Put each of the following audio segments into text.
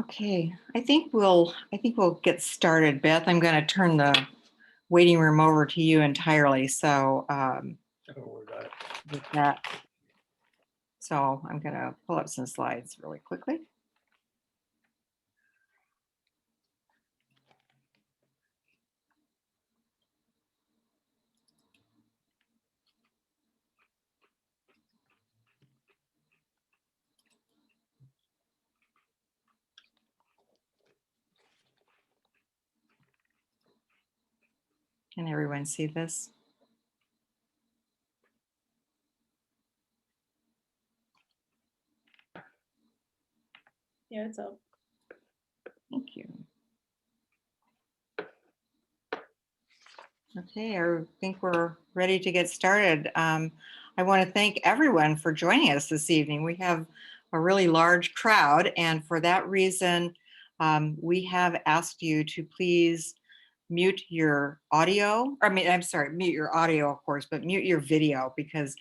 Okay, I think we'll get started. Beth, I'm going to turn the waiting room over to you entirely. So with that, so I'm going to pull up some slides really quickly. Can everyone see this? Yeah, it's up. Thank you. Okay, I think we're ready to get started. I want to thank everyone for joining us this evening. We have a really large crowd, and for that reason, we have asked you to please mute your audio. I'm sorry, mute your audio, of course, but mute your video because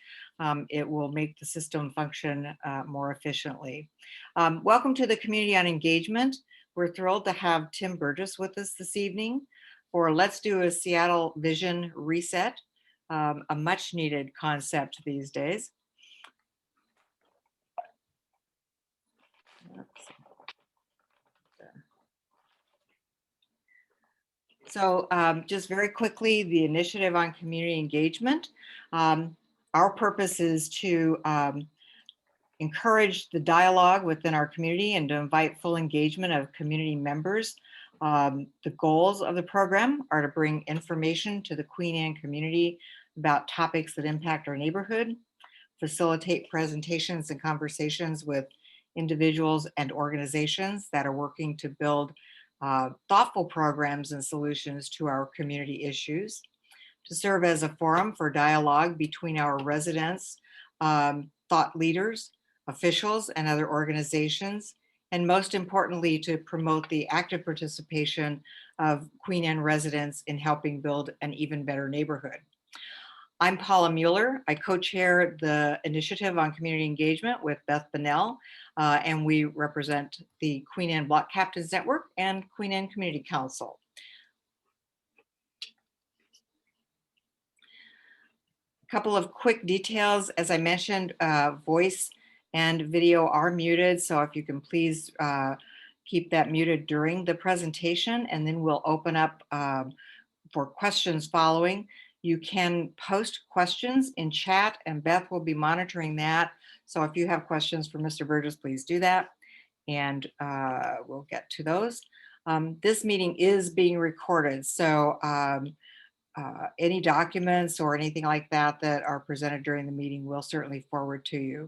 it will make the system function more efficiently. Welcome to the Community on Engagement. We're thrilled to have Tim Burgess with us this evening for Let's Do a Seattle Vision Reset, a much needed concept these days. So just very quickly, the initiative on community engagement. Our purpose is to encourage the dialogue within our community and to invite full engagement of community members. The goals of the program are to bring information to the Queen Anne community about topics that impact our neighborhood, facilitate presentations and conversations with individuals and organizations that are working to build thoughtful programs and solutions to our community issues, to serve as a forum for dialogue between our residents, thought leaders, officials, and other organizations, and most importantly, to promote the active participation of Queen Anne residents in helping build an even better neighborhood. I'm Paula Mueller. I co-chair the Initiative on Community Engagement with Beth Bunnell, and we represent the Queen Anne Block Captains Network and Queen Anne Community Council. A couple of quick details. As I mentioned, voice and video are muted, so if you can please keep that muted during the presentation, and then we'll open up for questions following. You can post questions in chat, and Beth will be monitoring that. So if you have questions for Mr. Burgess, please do that, and we'll get to those. This meeting is being recorded, so any documents or anything like that that are presented during the meeting we'll certainly forward to you.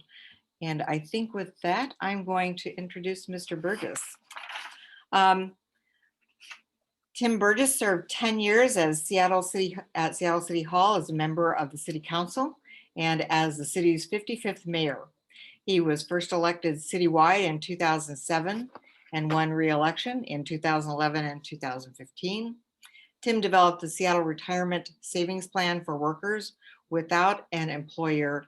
And I think with that, I'm going to introduce Mr. Burgess. Tim Burgess served 10 years as Seattle City Hall as a member of the City Council and as the city's 55th mayor. He was first elected citywide in 2007 and won re-election in 2011 and 2015. Tim developed the Seattle Retirement Savings Plan for workers without an employer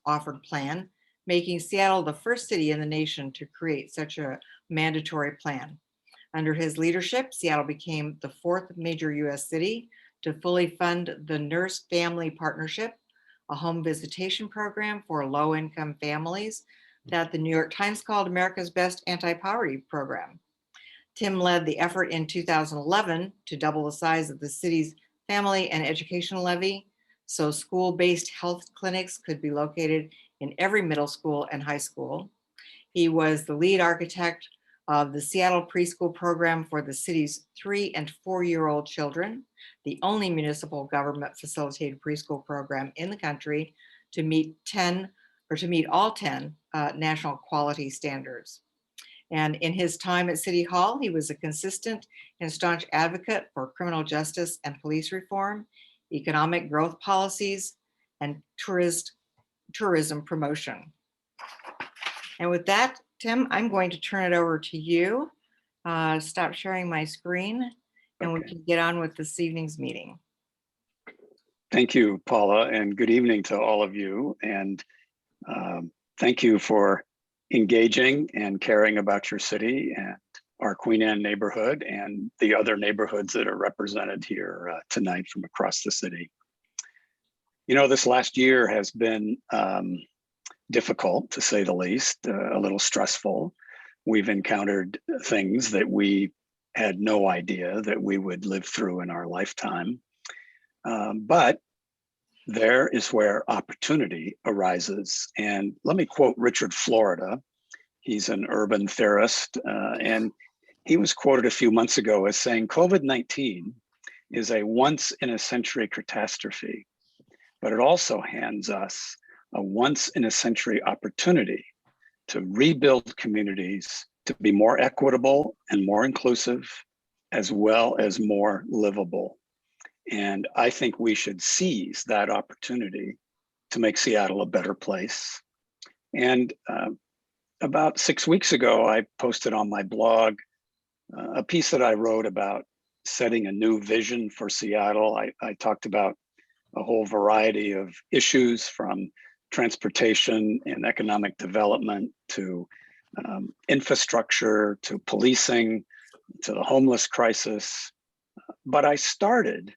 offered plan, making Seattle the first city in the nation to create such a mandatory plan. Under his leadership, Seattle became the fourth major US city to fully fund the Nurse Family Partnership, a home visitation program for low-income families that the New York Times called America's best anti-poverty program. Tim led the effort in 2011 to double the size of the city's family and education levy, so school-based health clinics could be located in every middle school and high school. He was the lead architect of the Seattle preschool program for the city's 3- and 4-year-old children, the only municipal government facilitated preschool program in the country to meet 10 or to meet all 10 national quality standards. And in his time at City Hall, he was a consistent and staunch advocate for criminal justice and police reform, economic growth policies, and tourism promotion. And with that, Tim, I'm going to turn it over to you. Stop sharing my screen and we can get on with this evening's meeting. Thank you, Paula, and good evening to all of you. And thank you for engaging and caring about your city and our Queen Anne neighborhood and the other neighborhoods that are represented here tonight from across the city. You know, this last year has been difficult, to say the least, a little stressful. We've encountered things that we had no idea that we would live through in our lifetime. But there is where opportunity arises. And let me quote Richard Florida. He's an urban theorist, and he was quoted a few months ago as saying, COVID-19 is a once in a century catastrophe, but it also hands us a once in a century opportunity to rebuild communities, to be more equitable and more inclusive, as well as more livable. And I think we should seize that opportunity to make Seattle a better place. And about 6 weeks ago, I posted on my blog a piece that I wrote about setting a new vision for Seattle. I talked about a whole variety of issues, from transportation and economic development to infrastructure, to policing, to the homeless crisis. But I started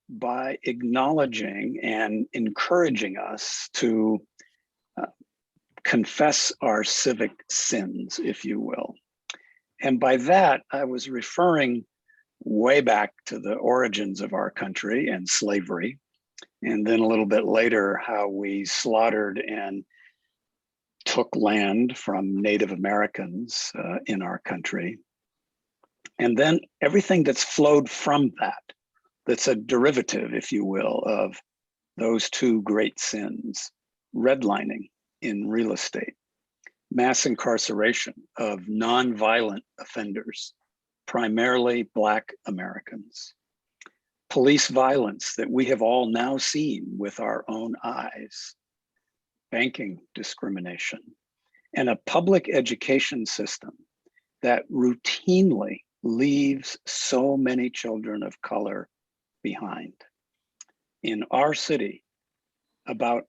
by acknowledging and encouraging us to confess our civic sins, if you will. And by that, I was referring way back to the origins of our country and slavery. And then a little bit later, how we slaughtered and took land from Native Americans in our country. And then everything that's flowed from that, that's a derivative, if you will, of those two great sins: redlining in real estate, mass incarceration of nonviolent offenders, primarily Black Americans, police violence that we have all now seen with our own eyes, banking discrimination, and a public education system that routinely leaves so many children of color behind. In our city, about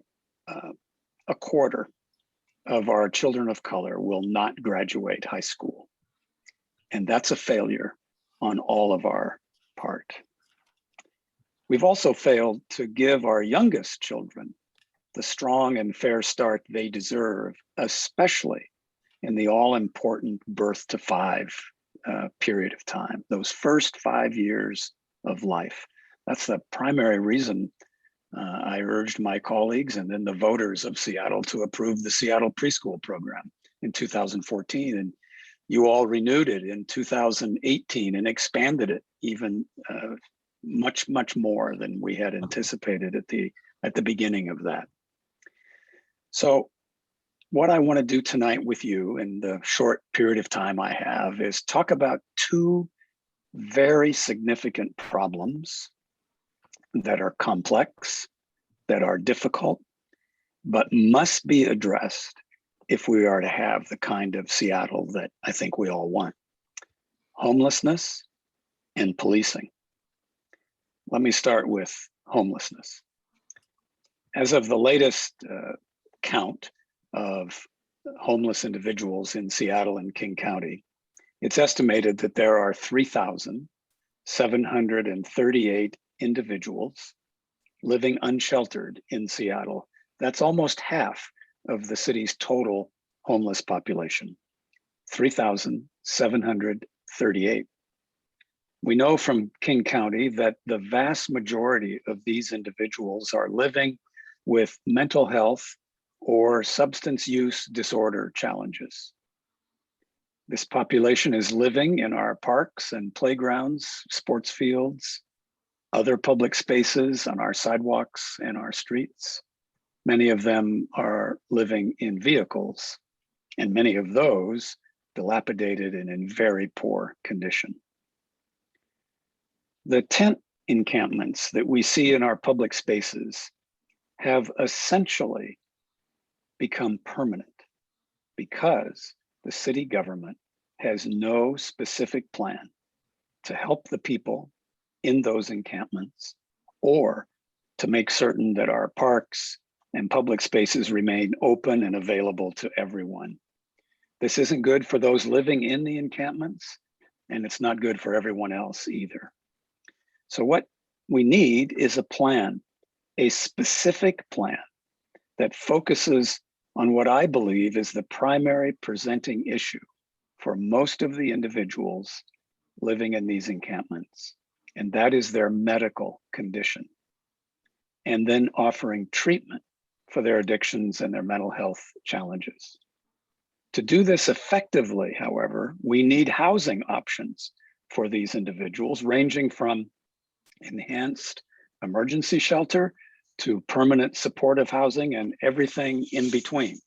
a quarter of our children of color will not graduate high school. And that's a failure on all of our part. We've also failed to give our youngest children the strong and fair start they deserve, especially in the all-important birth to 5 period of time, those first 5 years of life. That's the primary reason I urged my colleagues and then the voters of Seattle to approve the Seattle preschool program in 2014. And you all renewed it in 2018 and expanded it even much, much more than we had anticipated at the beginning of that. So what I want to do tonight with you in the short period of time I have is talk about 2 very significant problems that are complex, that are difficult, but must be addressed if we are to have the kind of Seattle that I think we all want: homelessness and policing. Let me start with homelessness. As of the latest count of homeless individuals in Seattle and King County, it's estimated that there are 3,738 individuals living unsheltered in Seattle. That's almost half of the city's total homeless population, 3,738. We know from King County that the vast majority of these individuals are living with mental health or substance use disorder challenges. This population is living in our parks and playgrounds, sports fields, other public spaces, on our sidewalks and our streets. Many of them are living in vehicles, and many of those dilapidated and in very poor condition. The tent encampments that we see in our public spaces have essentially become permanent because the city government has no specific plan to help the people in those encampments or to make certain that our parks and public spaces remain open and available to everyone. This isn't good for those living in the encampments, and it's not good for everyone else either. So what we need is a plan, a specific plan that focuses on what I believe is the primary presenting issue for most of the individuals living in these encampments, and that is their medical condition, and then offering treatment for their addictions and their mental health challenges. To do this effectively, however, we need housing options for these individuals, ranging from enhanced emergency shelter to permanent supportive housing and everything in between.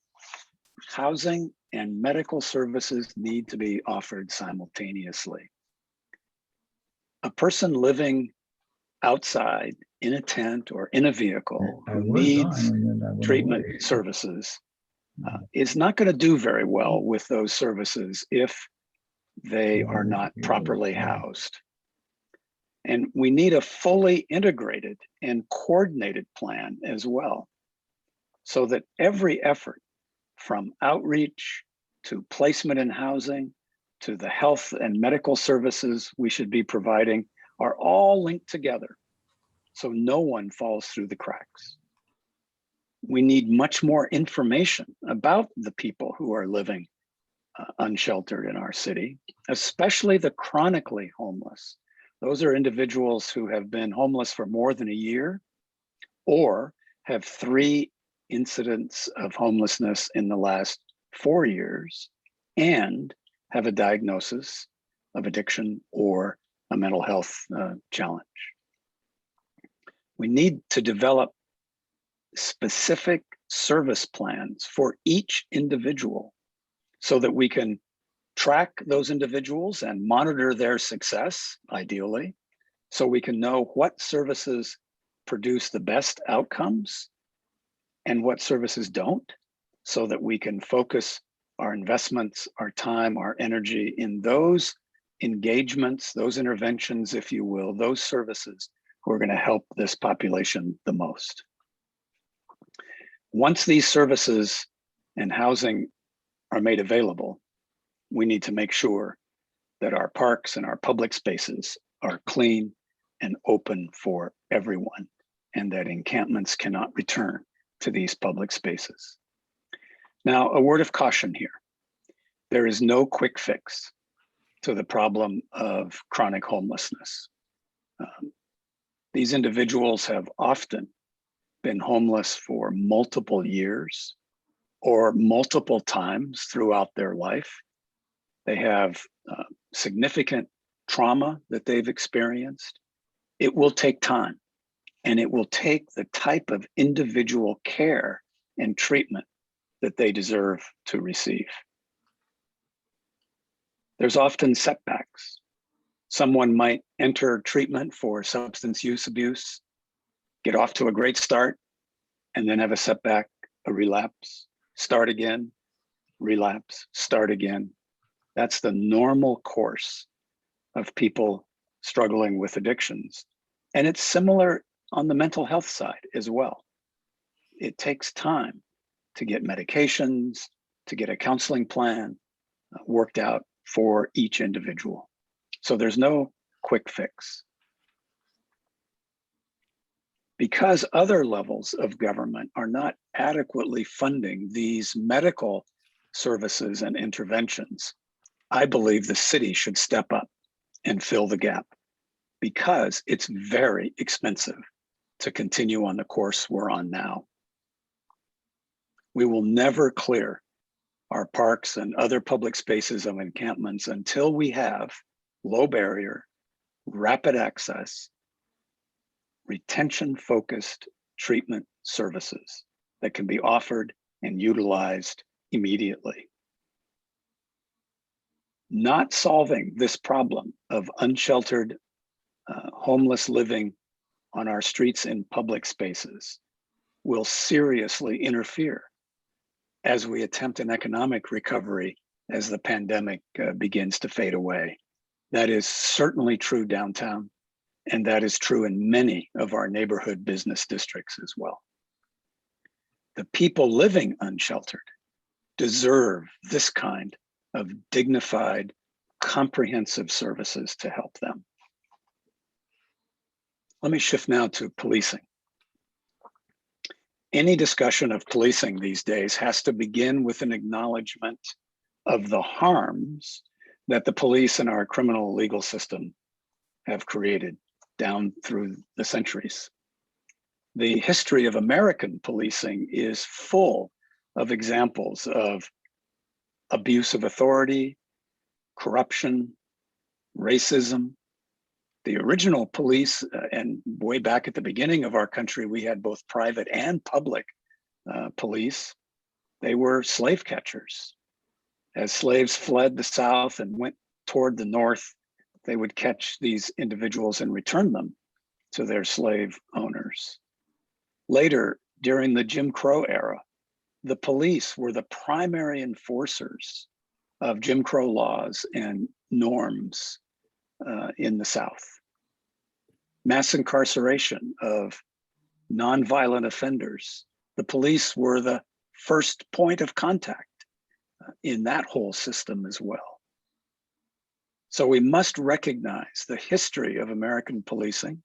Housing and medical services need to be offered simultaneously. A person living outside in a tent or in a vehicle who needs treatment services is not going to do very well with those services if they are not properly housed. And we need a fully integrated and coordinated plan as well, so that every effort from outreach to placement in housing to the health and medical services we should be providing are all linked together, so no one falls through the cracks. We need much more information about the people who are living unsheltered in our city, especially the chronically homeless. Those are individuals who have been homeless for more than a year or have 3 incidents of homelessness in the last 4 years and have a diagnosis of addiction or a mental health challenge. We need to develop specific service plans for each individual so that we can track those individuals and monitor their success, ideally, so we can know what services produce the best outcomes and what services don't, so that we can focus our investments, our time, our energy in those engagements, those interventions, if you will, those services who are going to help this population the most. Once these services and housing are made available, we need to make sure that our parks and our public spaces are clean and open for everyone, and that encampments cannot return to these public spaces. Now, a word of caution here. There is no quick fix to the problem of chronic homelessness. These individuals have often been homeless for multiple years or multiple times throughout their life. They have significant trauma that they've experienced. It will take time, and it will take the type of individual care and treatment that they deserve to receive. There's often setbacks. Someone might enter treatment for substance use abuse, get off to a great start, and then have a setback, a relapse, start again, relapse, start again. That's the normal course of people struggling with addictions. And it's similar on the mental health side as well. It takes time to get medications, to get a counseling plan worked out for each individual. So there's no quick fix. Because other levels of government are not adequately funding these medical services and interventions, I believe the city should step up and fill the gap, because it's very expensive to continue on the course we're on now. We will never clear our parks and other public spaces of encampments until we have low barrier, rapid access, retention-focused treatment services that can be offered and utilized immediately. Not solving this problem of unsheltered, homeless living on our streets and public spaces will seriously interfere as we attempt an economic recovery as the pandemic begins to fade away. That is certainly true downtown, and that is true in many of our neighborhood business districts as well. The people living unsheltered deserve this kind of dignified, comprehensive services to help them. Let me shift now to policing. Any discussion of policing these days has to begin with an acknowledgement of the harms that the police and our criminal legal system have created down through the centuries. The history of American policing is full of examples of abuse of authority, corruption, racism. The original police, and way back at the beginning of our country, we had both private and public police. They were slave catchers. As slaves fled the South and went toward the North, they would catch these individuals and return them to their slave owners. Later, during the Jim Crow era, the police were the primary enforcers of Jim Crow laws and norms in the South. Mass incarceration of nonviolent offenders. The police were the first point of contact in that whole system as well. So we must recognize the history of American policing,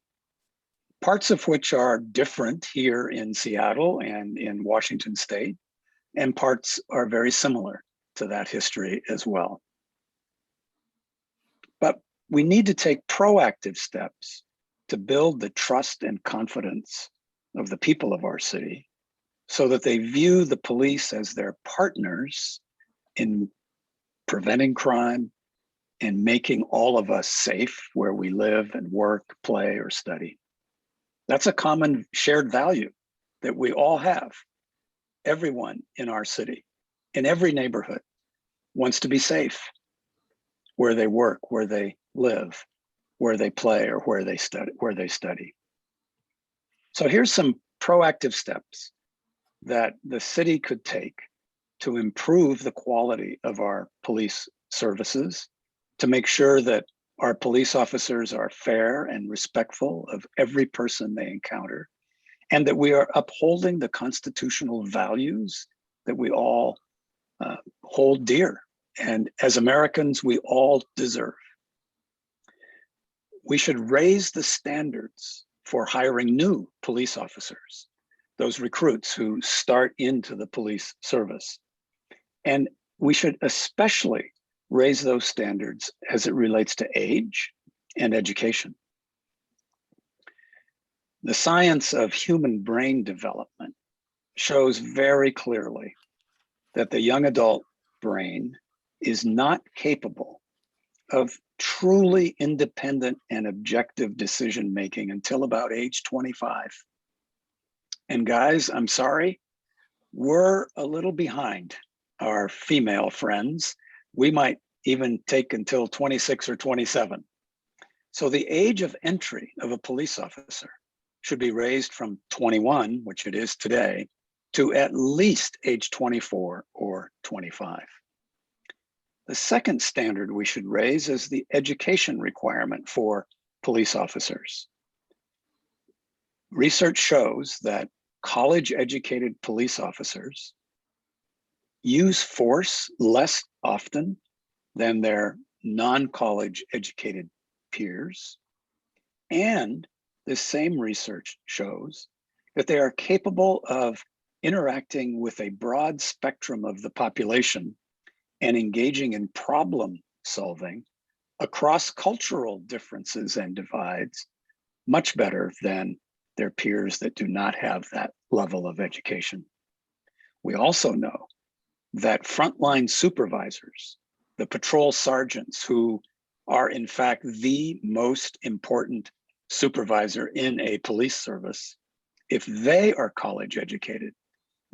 parts of which are different here in Seattle and in Washington State, and parts are very similar to that history as well. But we need to take proactive steps to build the trust and confidence of the people of our city so that they view the police as their partners in preventing crime and making all of us safe where we live and work, play, or study. That's a common shared value that we all have. Everyone in our city, in every neighborhood, wants to be safe where they work, where they live, where they play, or where they study. So here's some proactive steps that the city could take to improve the quality of our police services, to make sure that our police officers are fair and respectful of every person they encounter, and that we are upholding the constitutional values that we all hold dear. And as Americans, we all deserve. We should raise the standards for hiring new police officers, those recruits who start into the police service. And we should especially raise those standards as it relates to age and education. The science of human brain development shows very clearly that the young adult brain is not capable of truly independent and objective decision-making until about age 25. And guys, I'm sorry, we're a little behind our female friends. We might even take until 26 or 27. So the age of entry of a police officer should be raised from 21, which it is today, to at least age 24 or 25. The second standard we should raise is the education requirement for police officers. Research shows that college-educated police officers use force less often than their non-college educated peers. And this same research shows that they are capable of interacting with a broad spectrum of the population and engaging in problem solving across cultural differences and divides much better than their peers that do not have that level of education. We also know that frontline supervisors, the patrol sergeants who are in fact the most important supervisor in a police service, if they are college educated,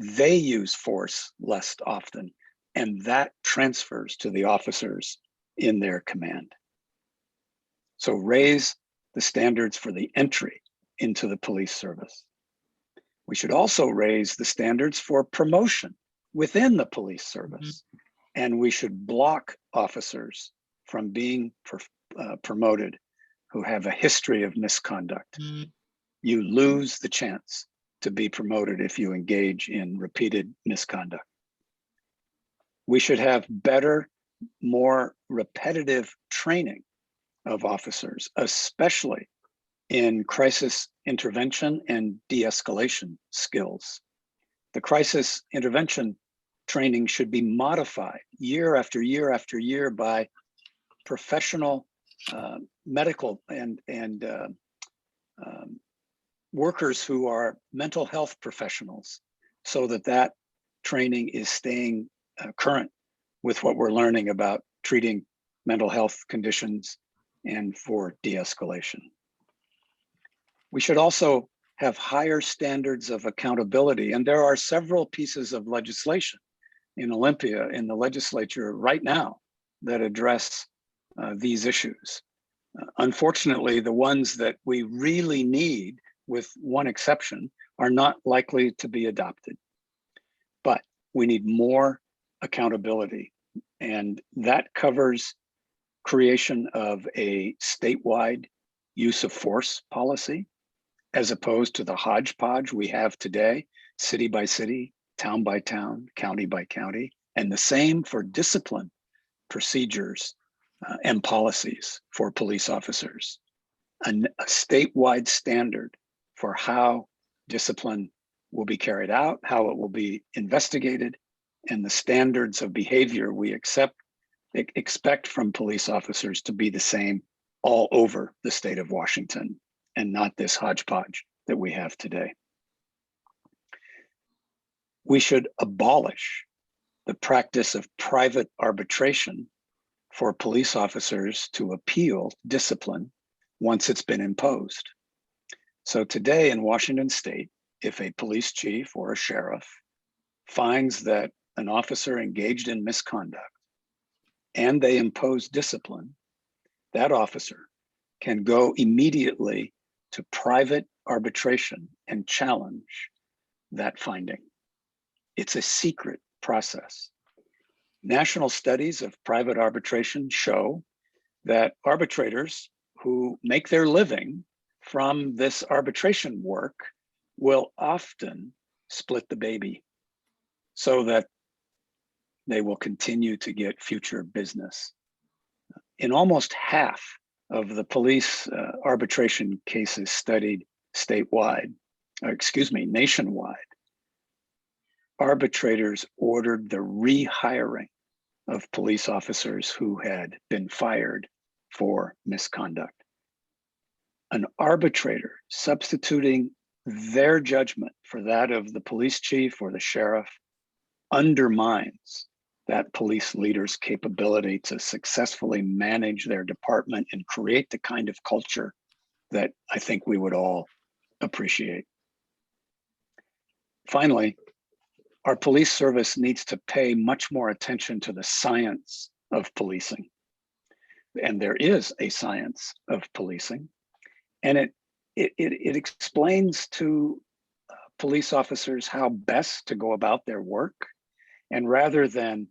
they use force less often, and that transfers to the officers in their command. So raise the standards for the entry into the police service. We should also raise the standards for promotion within the police service. And we should block officers from being promoted who have a history of misconduct. You lose the chance to be promoted if you engage in repeated misconduct. We should have better, more repetitive training of officers, especially in crisis intervention and de-escalation skills. The crisis intervention training should be modified year after year after year by professional medical and workers who are mental health professionals, so that training is staying current with what we're learning about treating mental health conditions and for de-escalation. We should also have higher standards of accountability, and there are several pieces of legislation in Olympia, in the legislature right now, that address these issues. Unfortunately, the ones that we really need, with one exception, are not likely to be adopted. But we need more accountability, and that covers creation of a statewide use of force policy, as opposed to the hodgepodge we have today, city by city, town by town, county by county, and the same for discipline procedures and policies for police officers. A statewide standard for how discipline will be carried out, how it will be investigated, and the standards of behavior we expect from police officers to be the same all over the state of Washington, and not this hodgepodge that we have today. We should abolish the practice of private arbitration for police officers to appeal discipline once it's been imposed. So today in Washington state, if a police chief or a sheriff finds that an officer engaged in misconduct and they impose discipline, that officer can go immediately to private arbitration and challenge that finding. It's a secret process. National studies of private arbitration show that arbitrators who make their living from this arbitration work will often split the baby so that they will continue to get future business. In almost half of the police arbitration cases studied nationwide, arbitrators ordered the rehiring of police officers who had been fired for misconduct. An arbitrator substituting their judgment for that of the police chief or the sheriff undermines that police leader's capability to successfully manage their department and create the kind of culture that I think we would all appreciate. Finally, our police service needs to pay much more attention to the science of policing. And there is a science of policing, and it explains to police officers how best to go about their work. And rather than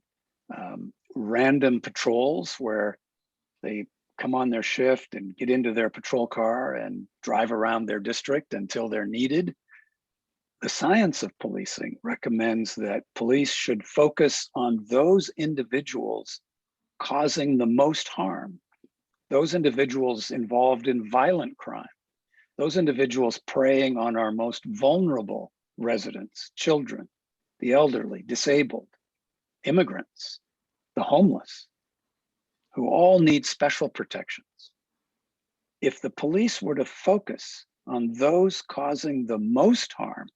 random patrols where they come on their shift and get into their patrol car and drive around their district until they're needed, the science of policing recommends that police should focus on those individuals causing the most harm, those individuals involved in violent crime, those individuals preying on our most vulnerable residents, children, the elderly, disabled, immigrants, the homeless, who all need special protections. If the police were to focus on those causing the most harm,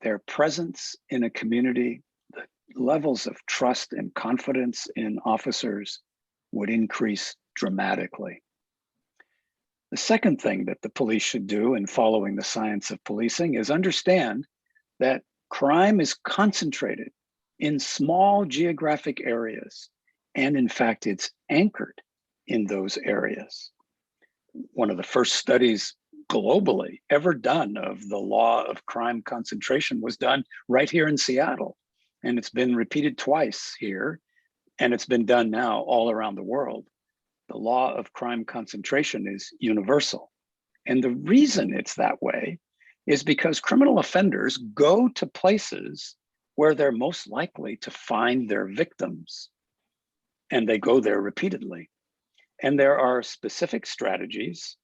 their presence in a community, the levels of trust and confidence in officers would increase dramatically. The second thing that the police should do in following the science of policing is understand that crime is concentrated in small geographic areas. And in fact, it's anchored in those areas. One of the first studies globally ever done of the law of crime concentration was done right here in Seattle. And it's been repeated twice here, and it's been done now all around the world. The law of crime concentration is universal. And the reason it's that way is because criminal offenders go to places where they're most likely to find their victims, and they go there repeatedly. And there are specific strategies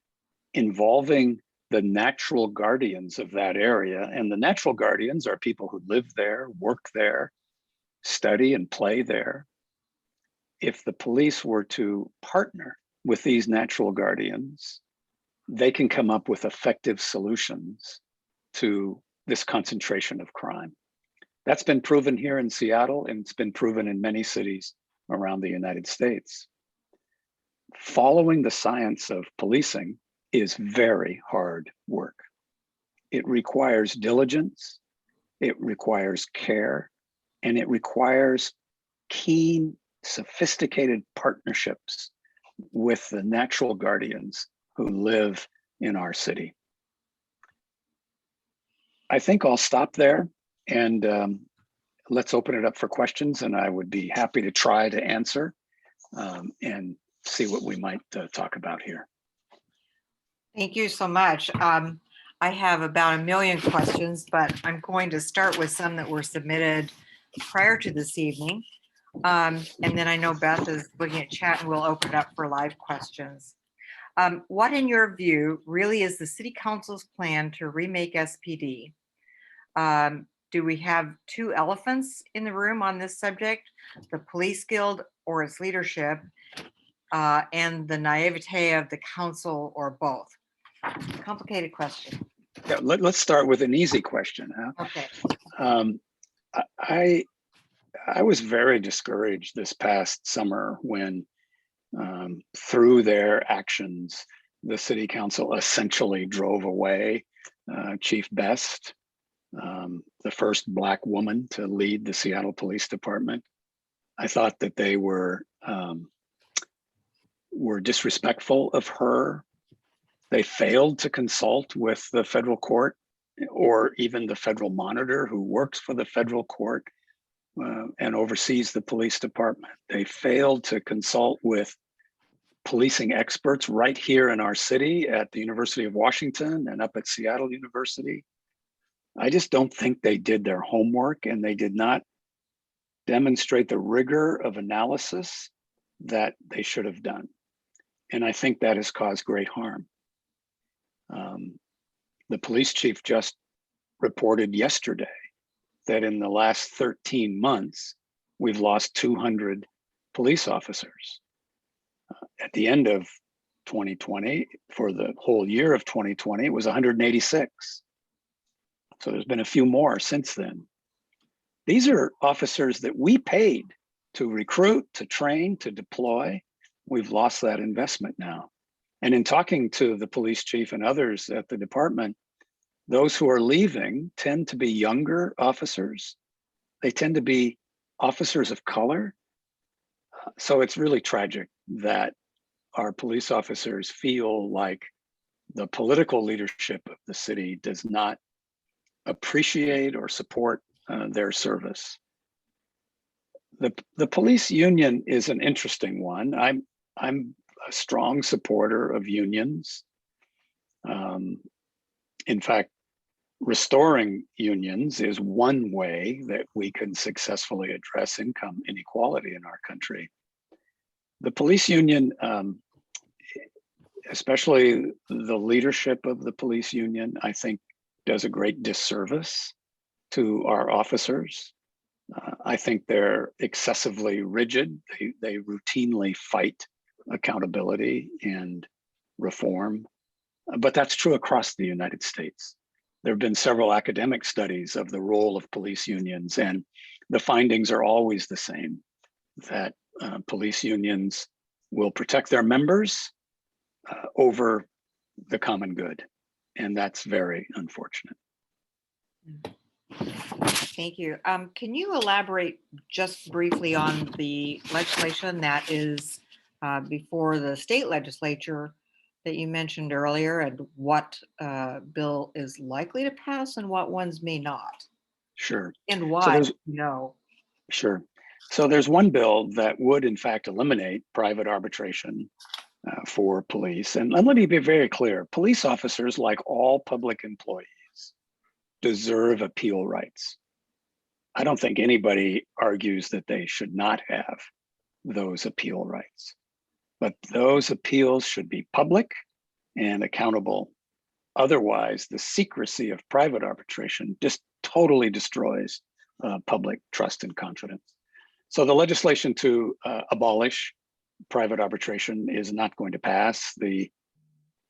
involving the natural guardians of that area. And the natural guardians are people who live there, work there, study and play there. If the police were to partner with these natural guardians, they can come up with effective solutions to this concentration of crime. That's been proven here in Seattle, and it's been proven in many cities around the United States. Following the science of policing is very hard work. It requires diligence, it requires care, and it requires keen, sophisticated partnerships with the natural guardians who live in our city. I think I'll stop there, and let's open it up for questions, and I would be happy to try to answer and see what we might talk about here. Thank you so much. I have about 1 million questions, but I'm going to start with some that were submitted prior to this evening. And then I know Beth is looking at chat, and we'll open it up for live questions. What, in your view, really is the City Council's plan to remake SPD? Do we have two elephants in the room on this subject, the Police Guild or its leadership, and the naivete of the council, or both? Complicated question. Yeah, let's start with an easy question. Huh? Okay. I was very discouraged this past summer when, through their actions, the City Council essentially drove away Chief Best, the first Black woman to lead the Seattle Police Department. I thought that they were disrespectful of her. They failed to consult with the federal court or even the federal monitor who works for the federal court and oversees the police department. They failed to consult with policing experts right here in our city at the University of Washington and up at Seattle University. I just don't think they did their homework, and they did not demonstrate the rigor of analysis that they should have done. And I think that has caused great harm. The police chief just reported yesterday that in the last 13 months, we've lost 200 police officers. At the end of 2020, for the whole year of 2020, it was 186. So there's been a few more since then. These are officers that we paid to recruit, to train, to deploy. We've lost that investment now. And in talking to the police chief and others at the department, those who are leaving tend to be younger officers. They tend to be officers of color. So it's really tragic that our police officers feel like the political leadership of the city does not appreciate or support their service. The police union is an interesting one. I'm a strong supporter of unions. In fact, restoring unions is one way that we can successfully address income inequality in our country. The police union, especially the leadership of the police union, I think does a great disservice to our officers. I think they're excessively rigid. They routinely fight accountability and reform, but that's true across the United States. There have been several academic studies of the role of police unions, and the findings are always the same, that police unions will protect their members over the common good. And that's very unfortunate. Thank you. Can you elaborate just briefly on the legislation that is before the state legislature that you mentioned earlier, and what bill is likely to pass and what ones may not, Sure. and So why? there's No. Sure. So there's one bill that would in fact eliminate private arbitration for police. And let me be very clear, police officers, like all public employees, deserve appeal rights. I don't think anybody argues that they should not have those appeal rights, but those appeals should be public and accountable. Otherwise, the secrecy of private arbitration just totally destroys public trust and confidence. So the legislation to abolish private arbitration is not going to pass. The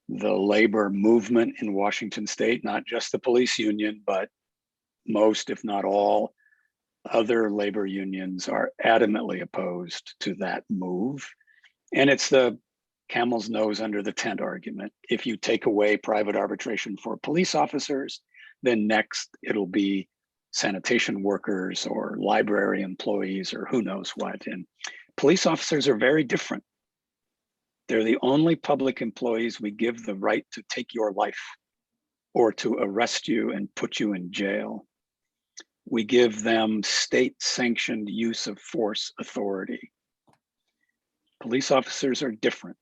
labor movement in Washington state, not just the police union, but most, if not all, other labor unions are adamantly opposed to that move. And it's the camel's nose under the tent argument. If you take away private arbitration for police officers, then next it'll be sanitation workers or library employees or who knows what. And police officers are very different. They're the only public employees we give the right to take your life or to arrest you and put you in jail. We give them state-sanctioned use of force authority. Police officers are different.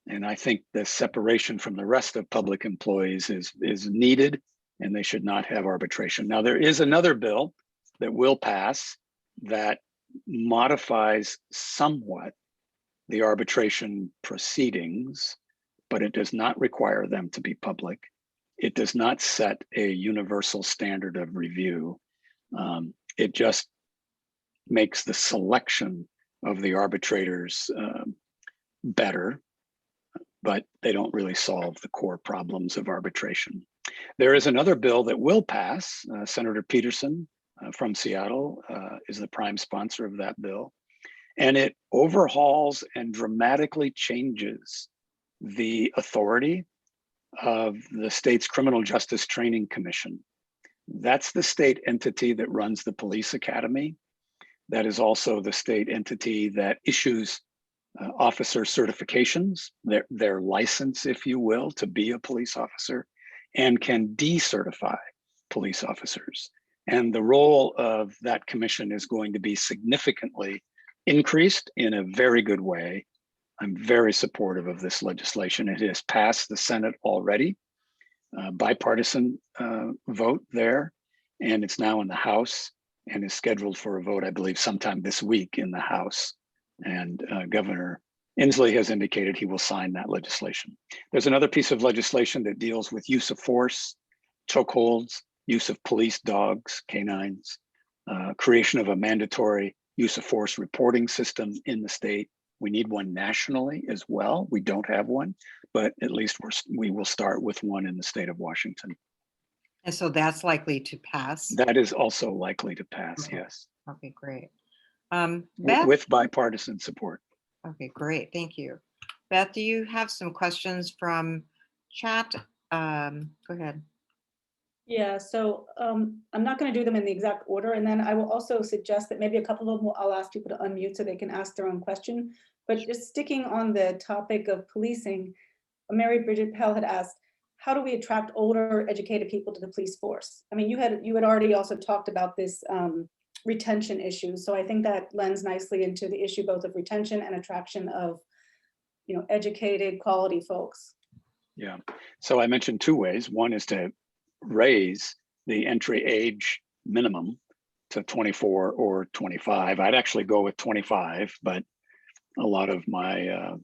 And I think the separation from the rest of public employees is needed, and they should not have arbitration. Now, there is another bill that will pass that modifies somewhat the arbitration proceedings, but it does not require them to be public. It does not set a universal standard of review. It just makes the selection of the arbitrators better, but they don't really solve the core problems of arbitration. There is another bill that will pass. Senator Peterson from Seattle is the prime sponsor of that bill. And it overhauls and dramatically changes the authority of the state's Criminal Justice Training Commission. That's the state entity that runs the police academy. That is also the state entity that issues officer certifications, their license, if you will, to be a police officer, and can decertify police officers. And the role of that commission is going to be significantly increased in a very good way. I'm very supportive of this legislation. It has passed the Senate already, bipartisan vote there, and it's now in the House and is scheduled for a vote, I believe, sometime this week in the House. And Governor Inslee has indicated he will sign that legislation. There's another piece of legislation that deals with use of force, chokeholds, use of police dogs, canines, creation of a mandatory use of force reporting system in the state. We need one nationally as well. We don't have one, but at least we will start with one in the state of Washington. And so that's likely to pass. That is also likely to pass, Okay. yes. Okay, great. Beth? With bipartisan support. Okay, great. Thank you. Beth, do you have some questions from chat? Go ahead. Yeah, so I'm not going to do them in the exact order. And then I will also suggest that maybe a couple of them I'll ask people to unmute so they can ask their own question. But just sticking on the topic of policing, Mary Bridget Pell had asked, how do we attract older, educated people to the police force? I mean, you had already also talked about this retention issue. So I think that lends nicely into the issue both of retention and attraction of, educated, quality folks. Yeah. So I mentioned two ways. One is to raise the entry age minimum to 24 or 25. I'd actually go with 25, but a lot of my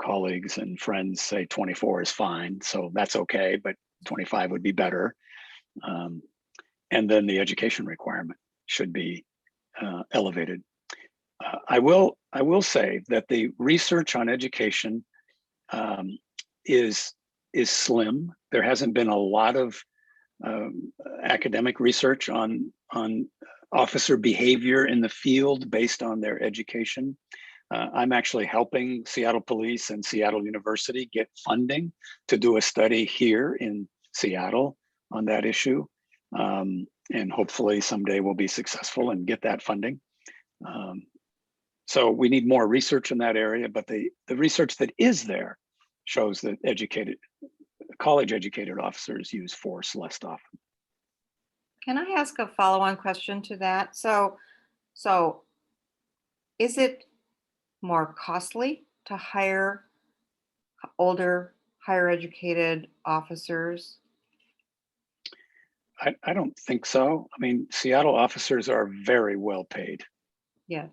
colleagues and friends say 24 is fine. So that's okay, but 25 would be better. And then the education requirement should be elevated. I will say that the research on education is slim. There hasn't been a lot of academic research on officer behavior in the field based on their education. I'm actually helping Seattle Police and Seattle University get funding to do a study here in Seattle on that issue. And hopefully someday we'll be successful and get that funding. So we need more research in that area, but the research that is there shows that college educated officers use force less often. Can I ask a follow-on question to that? So is it more costly to hire older, higher educated officers? I don't think so. I mean, Seattle officers are very well paid. Yeah.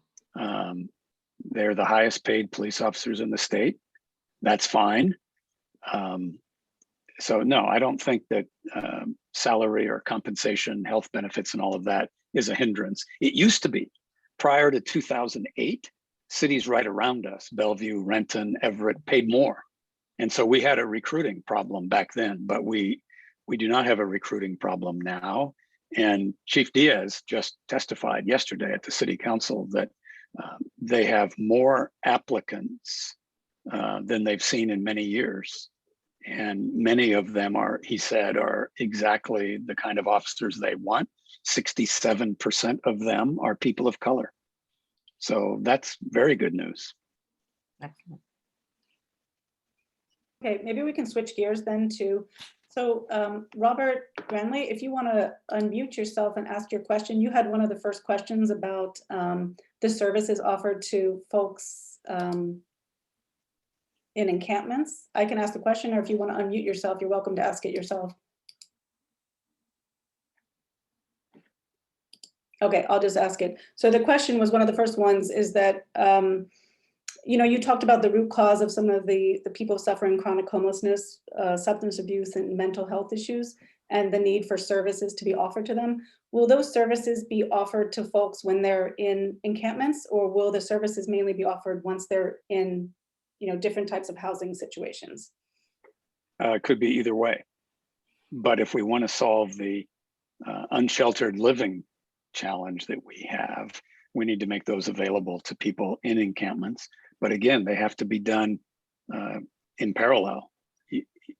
They're the highest paid police officers in the state. That's fine. So no, I don't think that salary or compensation, health benefits and all of that is a hindrance. It used to be. Prior to 2008, cities right around us, Bellevue, Renton, Everett, paid more. And so we had a recruiting problem back then, but we do not have a recruiting problem now. And Chief Diaz just testified yesterday at the city council that they have more applicants than they've seen in many years. And many of them are, he said, are exactly the kind of officers they want. 67% of them are people of color. So that's very good news. Excellent. Okay, maybe we can switch gears then to, so Robert Granley, if you want to unmute yourself and ask your question. You had one of the first questions about the services offered to folks in encampments. I can ask the question, or if you want to unmute yourself, you're welcome to ask it yourself. Okay, I'll just ask it. So the question was, one of the first ones is that, you know, you talked about the root cause of some of the people suffering chronic homelessness, substance abuse and mental health issues, and the need for services to be offered to them. Will those services be offered to folks when they're in encampments, or will the services mainly be offered once they're in, you know, different types of housing situations? Could be either way. But if we want to solve the unsheltered living challenge that we have, we need to make those available to people in encampments. But again, they have to be done in parallel.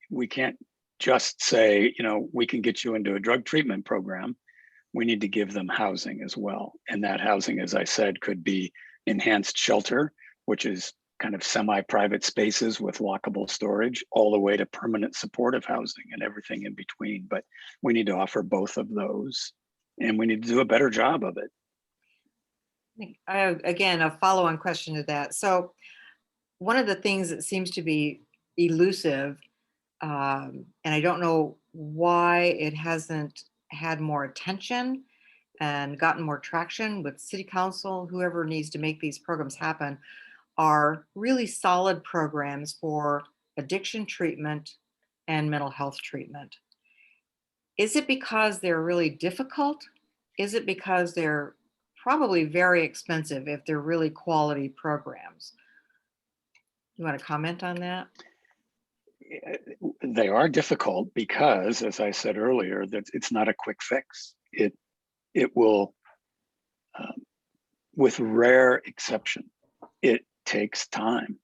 We can't just say, you know, we can get you into a drug treatment program. We need to give them housing as well. And that housing, as I said, could be enhanced shelter, which is kind of semi-private spaces with lockable storage, all the way to permanent supportive housing and everything in between. But we need to offer both of those, and we need to do a better job of it. Again, a follow-on question to that. So one of the things that seems to be elusive, and I don't know why it hasn't had more attention and gotten more traction with city council, whoever needs to make these programs happen, are really solid programs for addiction treatment and mental health treatment. Is it because they're really difficult? Is it because they're probably very expensive if they're really quality programs? You want to comment on that? They are difficult because, as I said earlier, that it's not a quick fix. It will, with rare exception, it takes time.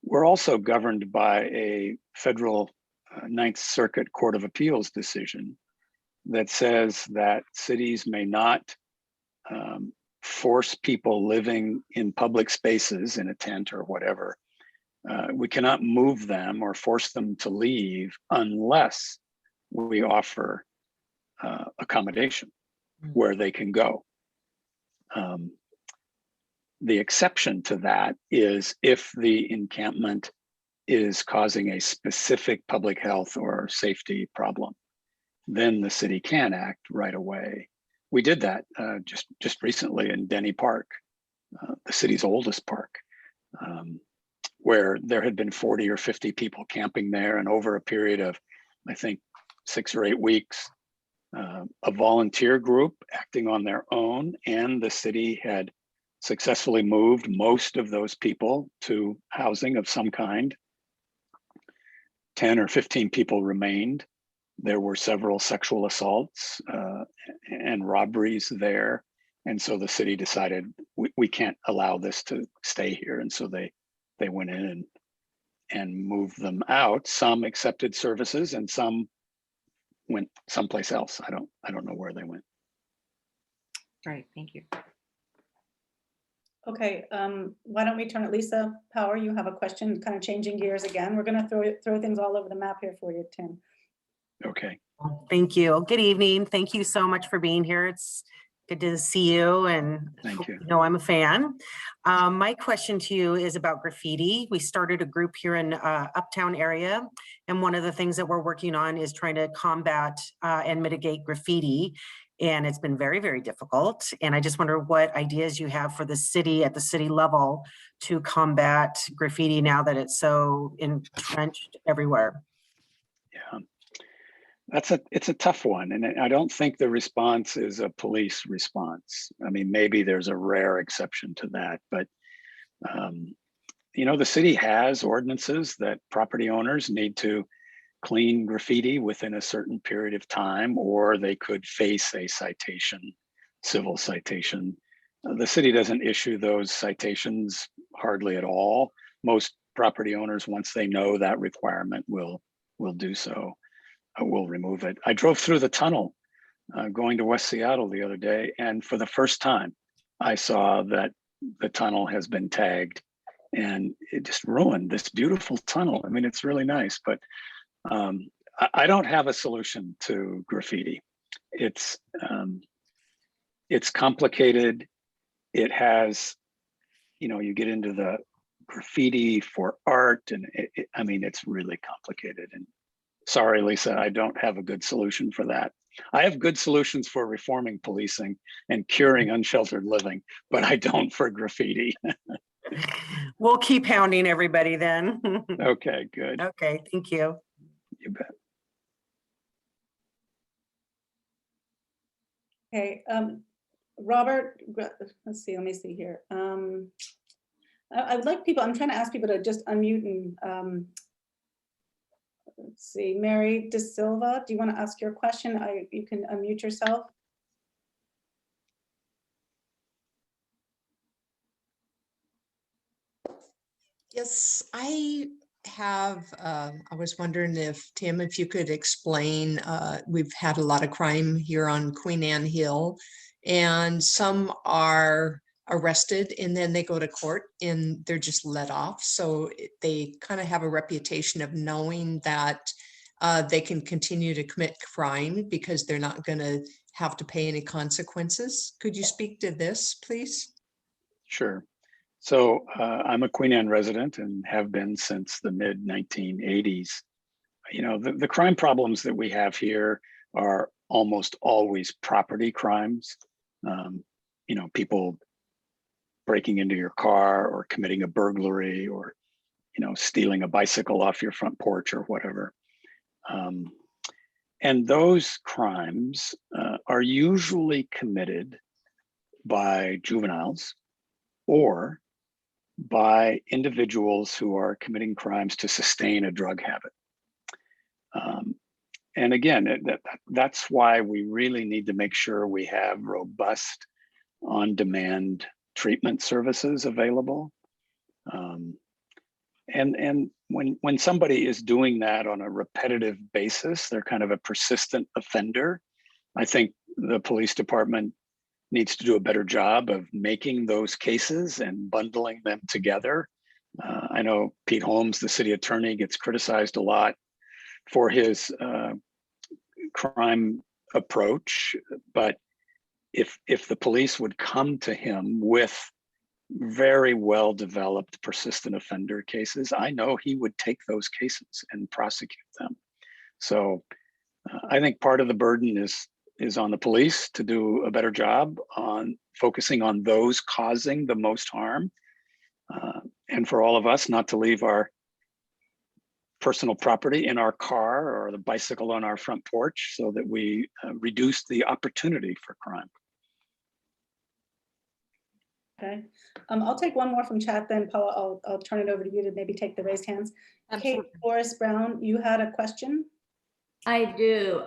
We're also governed by a federal Ninth Circuit Court of Appeals decision that says that cities may not force people living in public spaces in a tent or whatever. We cannot move them or force them to leave unless we offer accommodation where they can go. The exception to that is if the encampment is causing a specific public health or safety problem, then the city can act right away. We did that just recently in Denny Park, the city's oldest park, where there had been 40 or 50 people camping there, and over a period of, I think, 6 or 8 weeks, a volunteer group acting on their own and the city had successfully moved most of those people to housing of some kind. 10 or 15 people remained. There were several sexual assaults and robberies there. And so the city decided we can't allow this to stay here. And so they went in and moved them out. Some accepted services and some went someplace else. I don't know where they went. Right, thank you. Okay, why don't we turn it, Lisa Power, you have a question, kind of changing gears again. We're gonna throw things all over the map here for you, Tim. Okay. Thank you. Good evening. Thank you so much for being here. It's good to see you, and Thank you. you know I'm a fan. My question to you is about graffiti. We started a group here in Uptown area, and one of the things that we're working on is trying to combat and mitigate graffiti. And it's been very, very difficult. And I just wonder what ideas you have for the city at the city level to combat graffiti now that it's so entrenched everywhere. Yeah. It's a tough one, and I don't think the response is a police response. I mean, maybe there's a rare exception to that, but you know, the city has ordinances that property owners need to clean graffiti within a certain period of time, or they could face a citation, civil citation. The city doesn't issue those citations hardly at all. Most property owners, once they know that requirement, will do so. Will remove it. I drove through the tunnel going to West Seattle the other day, and for the first time, I saw that the tunnel has been tagged, and it just ruined this beautiful tunnel. I mean, it's really nice, but I don't have a solution to graffiti. It's complicated. It has, you know, you get into the graffiti for art, and I mean, it's really complicated. And sorry, Lisa, I don't have a good solution for that. I have good solutions for reforming policing and curing unsheltered living, but I don't for graffiti. We'll keep hounding everybody then. Okay, good. Okay, thank you. You bet. Okay, Robert, let's see, let me see here. I would like people, I'm trying to ask people to just unmute and let's see, Mary De Silva, do you want to ask your question? You can unmute yourself. Yes, I have, I was wondering if, Tim, if you could explain, we've had a lot of crime here on Queen Anne Hill, and some are arrested and then they go to court and they're just let off. So they kind of have a reputation of knowing that they can continue to commit crime because they're not going to have to pay any consequences. Could you speak to this, please? Sure. So I'm a Queen Anne resident and have been since the mid 1980s. You know, the crime problems that we have here are almost always property crimes. You know, people breaking into your car or committing a burglary or, you know, stealing a bicycle off your front porch or whatever. And those crimes are usually committed by juveniles or by individuals who are committing crimes to sustain a drug habit. And again, that's why we really need to make sure we have robust on-demand treatment services available. And when somebody is doing that on a repetitive basis, they're kind of a persistent offender. I think the police department needs to do a better job of making those cases and bundling them together. I know Pete Holmes, the city attorney, gets criticized a lot for his crime approach, but if the police would come to him with very well developed persistent offender cases, I know he would take those cases and prosecute them. So I think part of the burden is on the police to do a better job on focusing on those causing the most harm. And for all of us not to leave our personal property in our car or the bicycle on our front porch so that we reduce the opportunity for crime. Okay, I'll take one more from chat then, Paula, I'll turn it over to you to maybe take the raised hands. Absolutely. Kate Forrest Brown, you had a question? I do.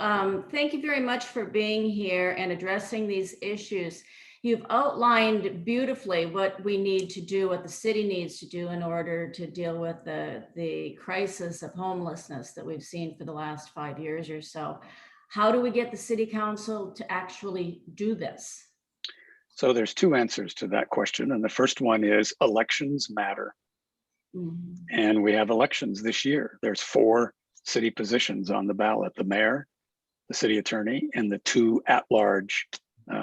Thank you very much for being here and addressing these issues. You've outlined beautifully what we need to do, what the city needs to do in order to deal with the crisis of homelessness that we've seen for the last 5 years or so. How do we get the city council to actually do this? So there's two answers to that question. And the first one is elections matter. Mhm. And we have elections this year. There's 4 city positions on the ballot: the mayor, the city attorney, and the 2 at-large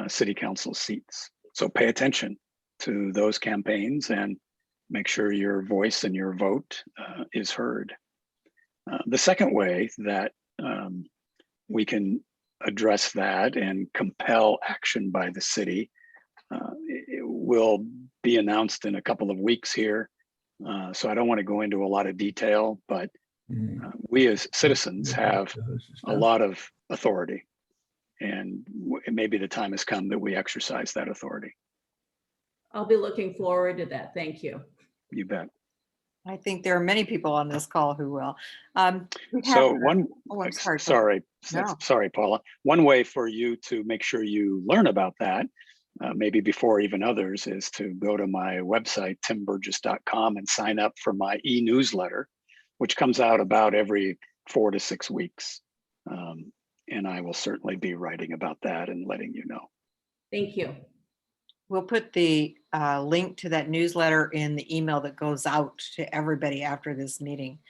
city council seats. So pay attention to those campaigns and make sure your voice and your vote is heard. The second way that we can address that and compel action by the city it will be announced in a couple of weeks here. So I don't want to go into a lot of detail, but we as citizens have a lot of authority, and maybe the time has come that we exercise that authority. I'll be looking forward to that. Thank you. You bet. I think there are many people on this call who will. We So have- one, Oh, I'm sorry. No. sorry, Paula. One way for you to make sure you learn about that, maybe before even others, is to go to my website, timburgess.com, and sign up for my e-newsletter, which comes out about every 4 to 6 weeks. And I will certainly be writing about that and letting you know. Thank you. We'll put the link to that newsletter in the email that goes out to everybody after this meeting.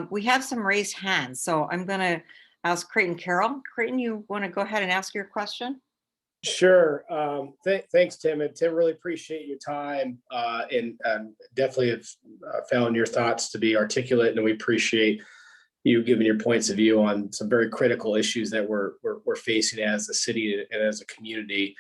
We have some raised hands, so I'm going to ask Creighton Carroll. Creighton, you want to go ahead and ask your question? Sure. Thanks, Tim. And Tim, really appreciate your time and definitely have found your thoughts to be articulate, and we appreciate you giving your points of view on some very critical issues that we're facing as a city and as a community.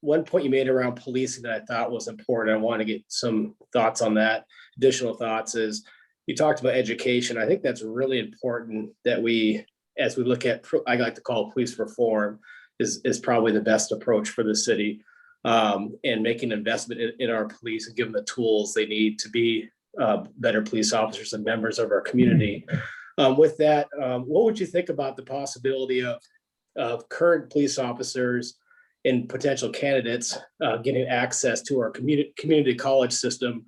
One point you made around policing that I thought was important, I want to get some thoughts on that. Additional thoughts is you talked about education. I think that's really important that we, as we look at, I like to call police reform, is probably the best approach for the city, and making investment in our police and give them the tools they need to be better police officers and members of our community. With that, what would you think about the possibility of current police officers and potential candidates getting access to our community college system,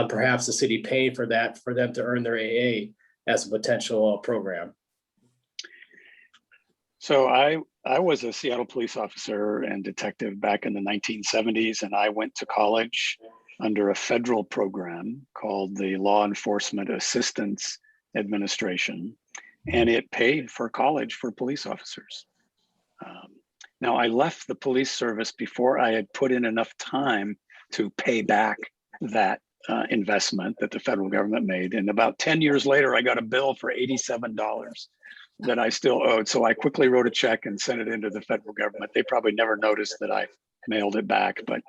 perhaps the city paying for that for them to earn their AA as a potential program? So I was a Seattle police officer and detective back in the 1970s, and I went to college under a federal program called the Law Enforcement Assistance Administration, and it paid for college for police officers. Now, I left the police service before I had put in enough time to pay back that investment that the federal government made. And about 10 years later, I got a bill for $87 that I still owed. So I quickly wrote a check and sent it into the federal government. They probably never noticed that I mailed it back, but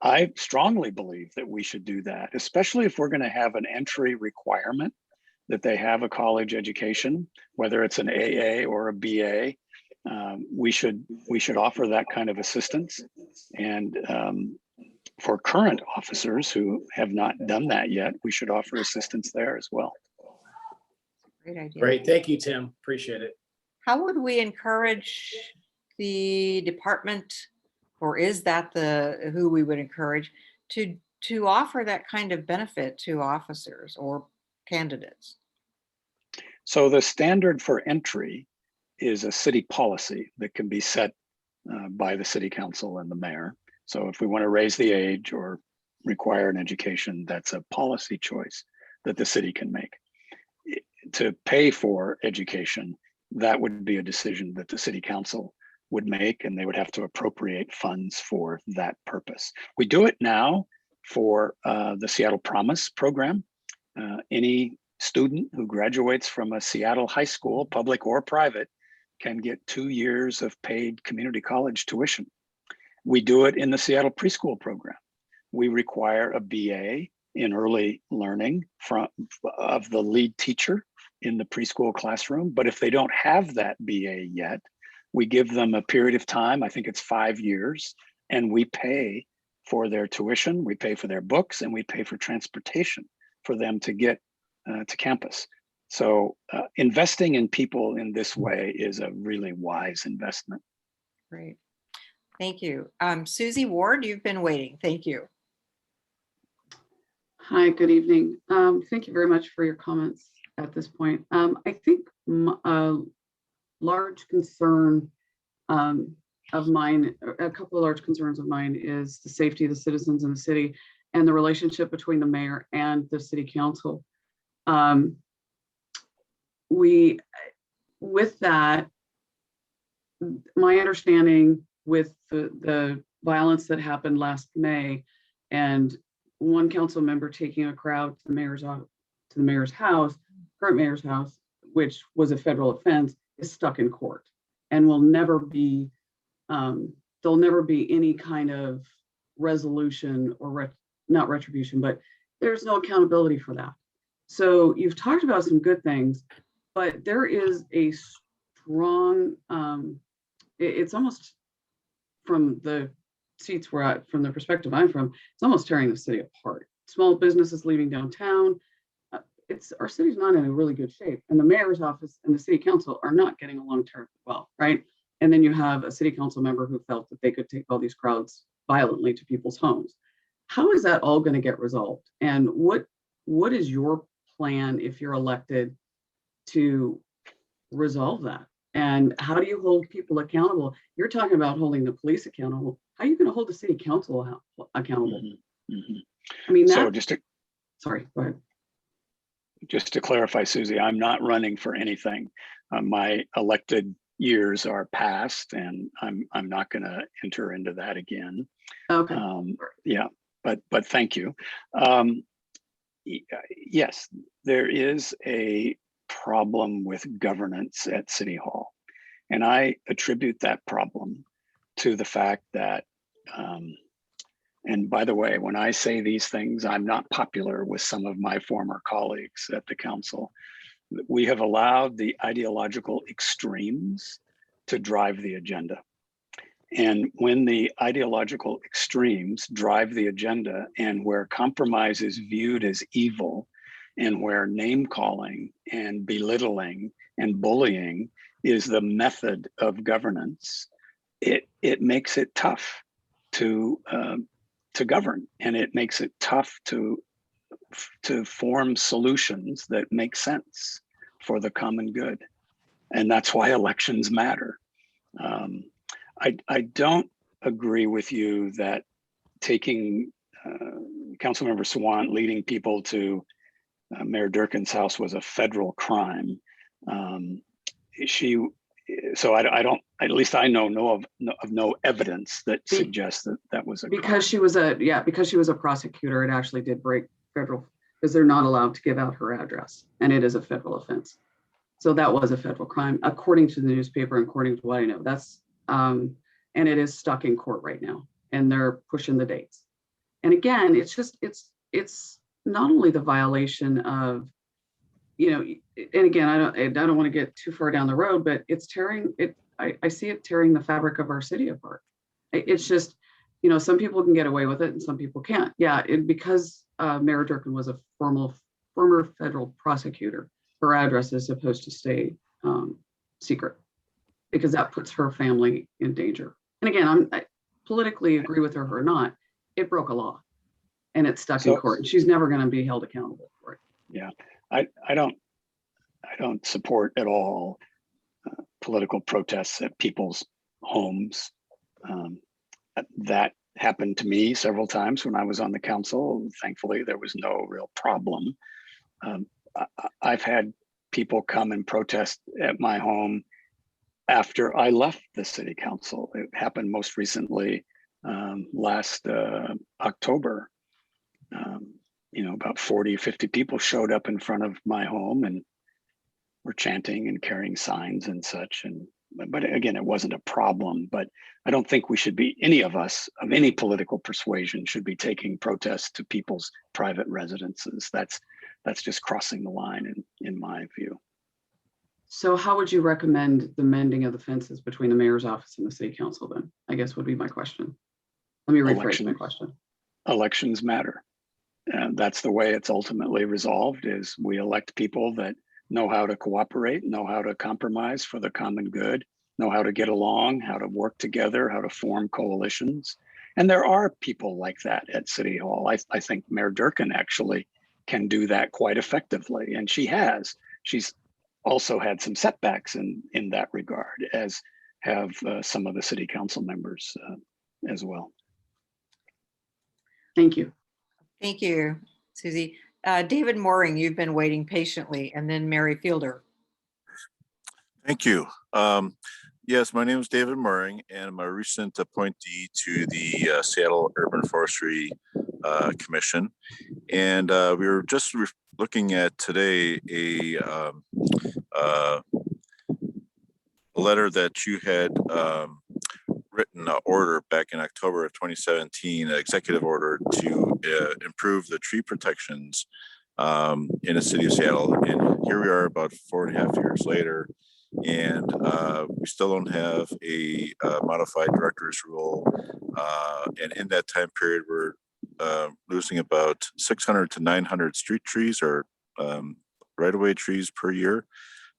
I strongly believe that we should do that, especially if we're going to have an entry requirement that they have a college education, whether it's an AA or a BA. We should offer that kind of assistance. And for current officers who have not done that yet, we should offer assistance there as well. Great idea. Great. Thank you, Tim. Appreciate it. How would we encourage the department, or is that who we would encourage to offer that kind of benefit to officers or candidates? So the standard for entry is a city policy that can be set by the city council and the mayor. So if we want to raise the age or require an education, that's a policy choice that the city can make. To pay for education, that would be a decision that the city council would make, and they would have to appropriate funds for that purpose. We do it now for the Seattle Promise program. Any student who graduates from a Seattle high school, public or private, can get 2 years of paid community college tuition. We do it in the Seattle preschool program. We require a BA in early learning of the lead teacher in the preschool classroom. But if they don't have that BA yet, we give them a period of time, I think it's 5 years, and we pay for their tuition, we pay for their books, and we pay for transportation for them to get to campus. So investing in people in this way is a really wise investment. Great. Thank you. Susie Ward, you've been waiting. Thank you. Hi, good evening. Thank you very much for your comments at this point. I think large concern of mine, a couple of large concerns of mine is the safety of the citizens in the city and the relationship between the mayor and the city council. With that, my understanding with the violence that happened last May and one council member taking a crowd to the mayor's house, current mayor's house, which was a federal offense, is stuck in court and will never be, there'll never be any kind of resolution or not retribution, but there's no accountability for that. So you've talked about some good things, but there is a strong, it's almost from the seats from the perspective I'm from, it's almost tearing the city apart. Small businesses leaving downtown. Our city's not in a really good shape, and the mayor's office and the city council are not getting along terribly well, right? And then you have a city council member who felt that they could take all these crowds violently to people's homes. How is that all going to get resolved? And what is your plan if you're elected to resolve that? And how do you hold people accountable? You're talking about holding the police accountable. How are you going to hold the city council accountable? I mean, So sorry, go ahead. Just to clarify, Susie, I'm not running for anything. My elected years are past, and I'm not going to enter into that again. Okay. Yeah, but thank you. Yes, there is a problem with governance at City Hall, and I attribute that problem to the fact that, and by the way, when I say these things, I'm not popular with some of my former colleagues at the council. We have allowed the ideological extremes to drive the agenda. And when the ideological extremes drive the agenda, and where compromise is viewed as evil, and where name calling and belittling and bullying is the method of governance, it makes it tough to govern, and it makes it tough to form solutions that make sense for the common good. And that's why elections matter. I don't agree with you that taking Councilmember Sawant leading people to Mayor Durkin's house was a federal crime. So I don't, at least I know of no evidence that suggests that was a crime. Because she was a prosecutor, it actually did break federal, because they're not allowed to give out her address, and it is a federal offense. So that was a federal crime, according to the newspaper, and according to what I know. That's and it is stuck in court right now, and they're pushing the dates. And again, it's not only the violation of, and again, I don't want to get too far down the road, but it's tearing it. I see it tearing the fabric of our city apart. It's just, some people can get away with it and some people can't. Yeah, because Mayor Durkin was a former federal prosecutor, her address is supposed to stay secret, because that puts her family in danger. And again, I politically agree with her or not, it broke a law, and it's stuck in court, and she's never going to be held accountable for it. Yeah, I don't support at all political protests at people's homes. That happened to me several times when I was on the council. Thankfully, there was no real problem. I've had people come and protest at my home after I left the city council. It happened most recently last October. About 40 or 50 people showed up in front of my home and were chanting and carrying signs and such. But again, it wasn't a problem. But I don't think we should be, any of us of any political persuasion should be taking protests to people's private residences. That's just crossing the line in my view. So how would you recommend the mending of the fences between the mayor's office and the city council then? I guess would be my question. Let me rephrase my question. Elections matter. And that's the way it's ultimately resolved, is we elect people that know how to cooperate, know how to compromise for the common good, know how to get along, how to work together, how to form coalitions. And there are people like that at City Hall. I think Mayor Durkin actually can do that quite effectively, and she has. She's also had some setbacks in that regard, as have some of the city council members as well. Thank you. Thank you, Susie. David Mooring, you've been waiting patiently, and then Mary Fielder. Thank you. Yes, my name is David Mooring, and I'm a recent appointee to the Seattle Urban Forestry Commission. And we were just looking at today a letter that you had written an order back in October of 2017, an executive order to improve the tree protections in the city of Seattle. And here we are about 4.5 years later, and we still don't have a modified director's rule. And in that time period, we're losing about 600 to 900 street trees or right-of-way trees per year.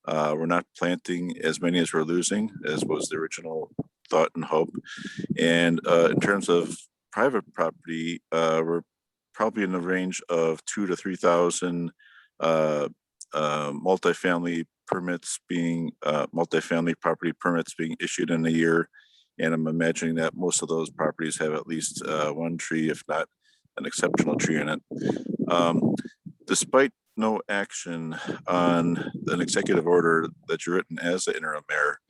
We're not planting as many as we're losing, as was the original thought and hope. And in terms of private property, we're probably in the range of 2,000 to 3,000 multifamily property permits being issued in a year. And I'm imagining that most of those properties have at least one tree, if not an exceptional tree in it. Despite no action on an executive order that you're written as the interim mayor,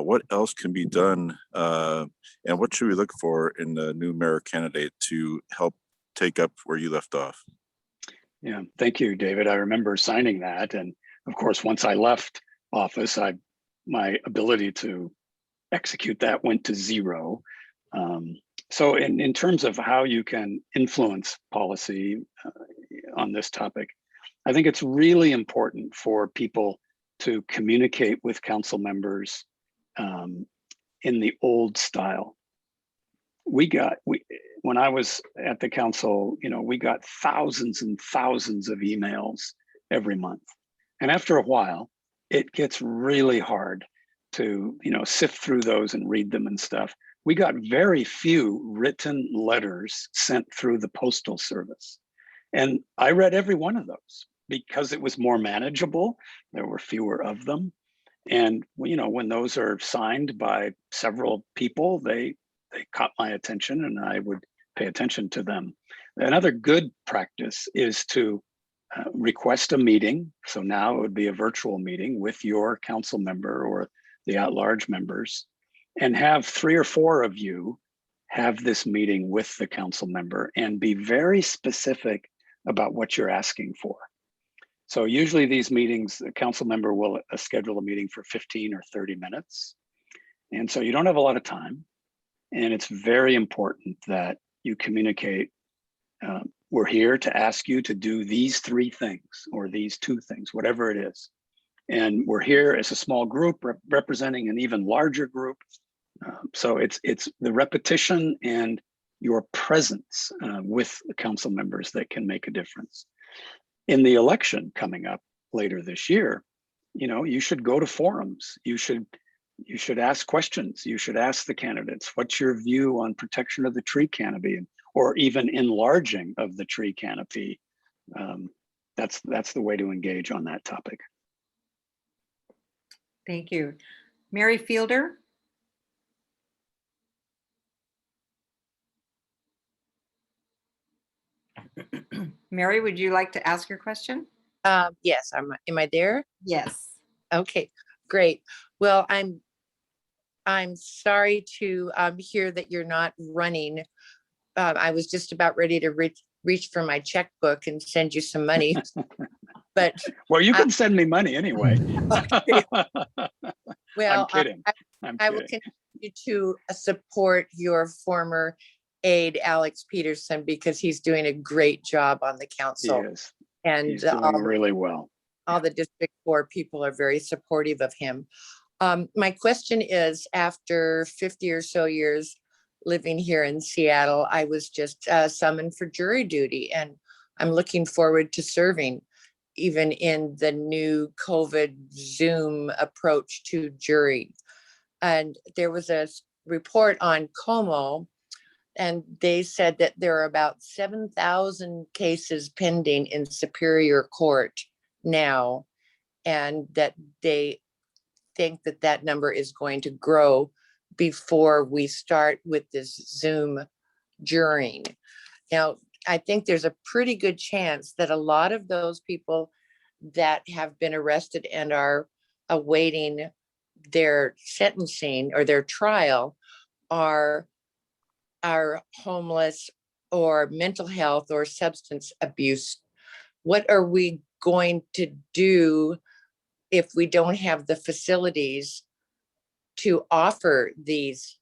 what else can be done, and what should we look for in the new mayor candidate to help take up where you left off? Yeah, thank you, David. I remember signing that, and of course, once I left office, my ability to execute that went to zero. So in terms of how you can influence policy on this topic, I think it's really important for people to communicate with council members in the old style. When I was at the council, we got thousands and thousands of emails every month. And after a while, it gets really hard to, sift through those and read them and stuff. We got very few written letters sent through the postal service. And I read every one of those because it was more manageable. There were fewer of them. And, when those are signed by several people, they caught my attention and I would pay attention to them. Another good practice is to request a meeting. So now it would be a virtual meeting with your council member or the at-large members, and have 3 or 4 of you have this meeting with the council member and be very specific about what you're asking for. So usually these meetings, the council member will schedule a meeting for 15 or 30 minutes. And so you don't have a lot of time. And it's very important that you communicate, we're here to ask you to do these 3 things or these 2 things, whatever it is. And we're here as a small group representing an even larger group. So it's the repetition and your presence with the council members that can make a difference. In the election coming up later this year, you should go to forums. You should ask questions. You should ask the candidates, what's your view on protection of the tree canopy, or even enlarging of the tree canopy? That's the way to engage on that topic. Thank you. Mary Fielder? Mary, would you like to ask your question? Yes, am I there? Yes. Okay, great. Well, I'm sorry to hear that you're not running. I was just about ready to reach for my checkbook and send you some money. But well, you can send me money anyway. Okay. Well, I'm kidding. I will continue to support your former aide, Alex Peterson, because he's doing a great job on the council. Yes, and he's doing really well. All the District 4 people are very supportive of him. My question is, after 50 or so years living here in Seattle, I was just summoned for jury duty, and I'm looking forward to serving, even in the new COVID Zoom approach to jury. And there was a report on Como, and they said that there are about 7,000 cases pending in Superior Court now. and that they think that that number is going to grow before we start with this Zoom jurying. Now, I think there's a pretty good chance that a lot of those people that have been arrested and are awaiting their sentencing or their trial are homeless or mental health or substance abuse. What are we going to do if we don't have the facilities to offer these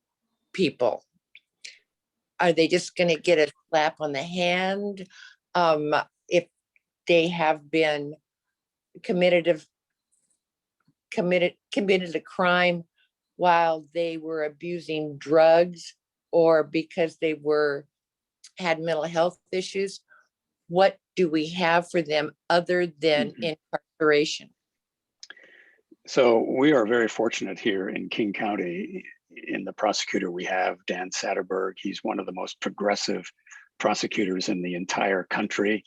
people? Are they just going to get a slap on the hand if they have been committed a crime while they were abusing drugs, or because they had mental health issues? What do we have for them other than incarceration? So we are very fortunate here in King County. In the prosecutor we have, Dan Satterberg. He's one of the most progressive prosecutors in the entire country.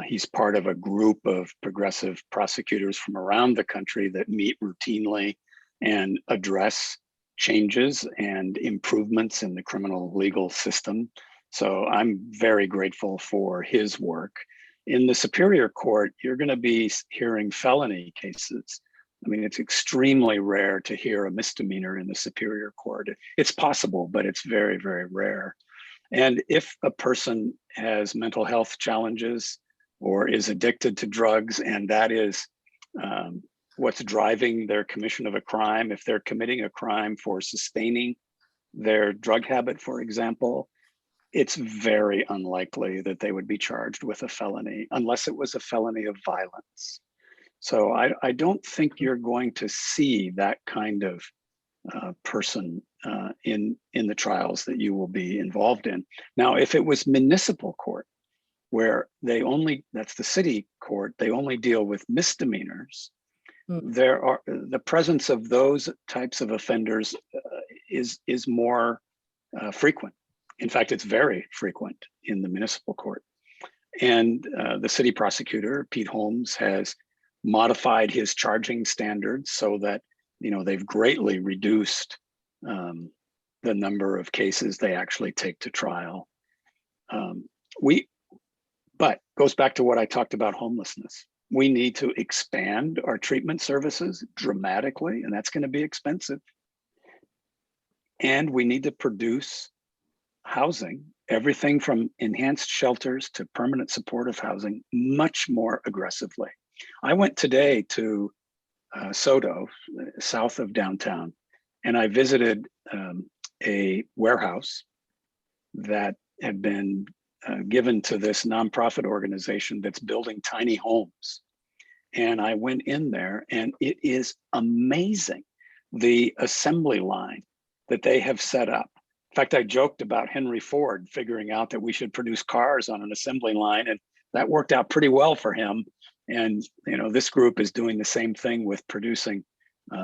He's part of a group of progressive prosecutors from around the country that meet routinely and address changes and improvements in the criminal legal system. So I'm very grateful for his work. In the Superior Court, you're going to be hearing felony cases. I mean, it's extremely rare to hear a misdemeanor in the Superior Court. It's possible, but it's very, very rare. And if a person has mental health challenges or is addicted to drugs, and that is what's driving their commission of a crime, if they're committing a crime for sustaining their drug habit, for example, it's very unlikely that they would be charged with a felony unless it was a felony of violence. So I don't think you're going to see that kind of person in the trials that you will be involved in. Now, if it was municipal court, where that's the city court, they only deal with misdemeanors, the presence of those types of offenders is more frequent. In fact, it's very frequent in the municipal court. And the city prosecutor, Pete Holmes, has modified his charging standards so that, they've greatly reduced the number of cases they actually take to trial. But goes back to what I talked about homelessness. We need to expand our treatment services dramatically, and that's going to be expensive. And we need to produce housing, everything from enhanced shelters to permanent supportive housing, much more aggressively. I went today to Soto, south of downtown, and I visited a warehouse that had been given to this nonprofit organization that's building tiny homes. And I went in there, and it is amazing, the assembly line that they have set up. In fact, I joked about Henry Ford figuring out that we should produce cars on an assembly line, and that worked out pretty well for him. And this group is doing the same thing with producing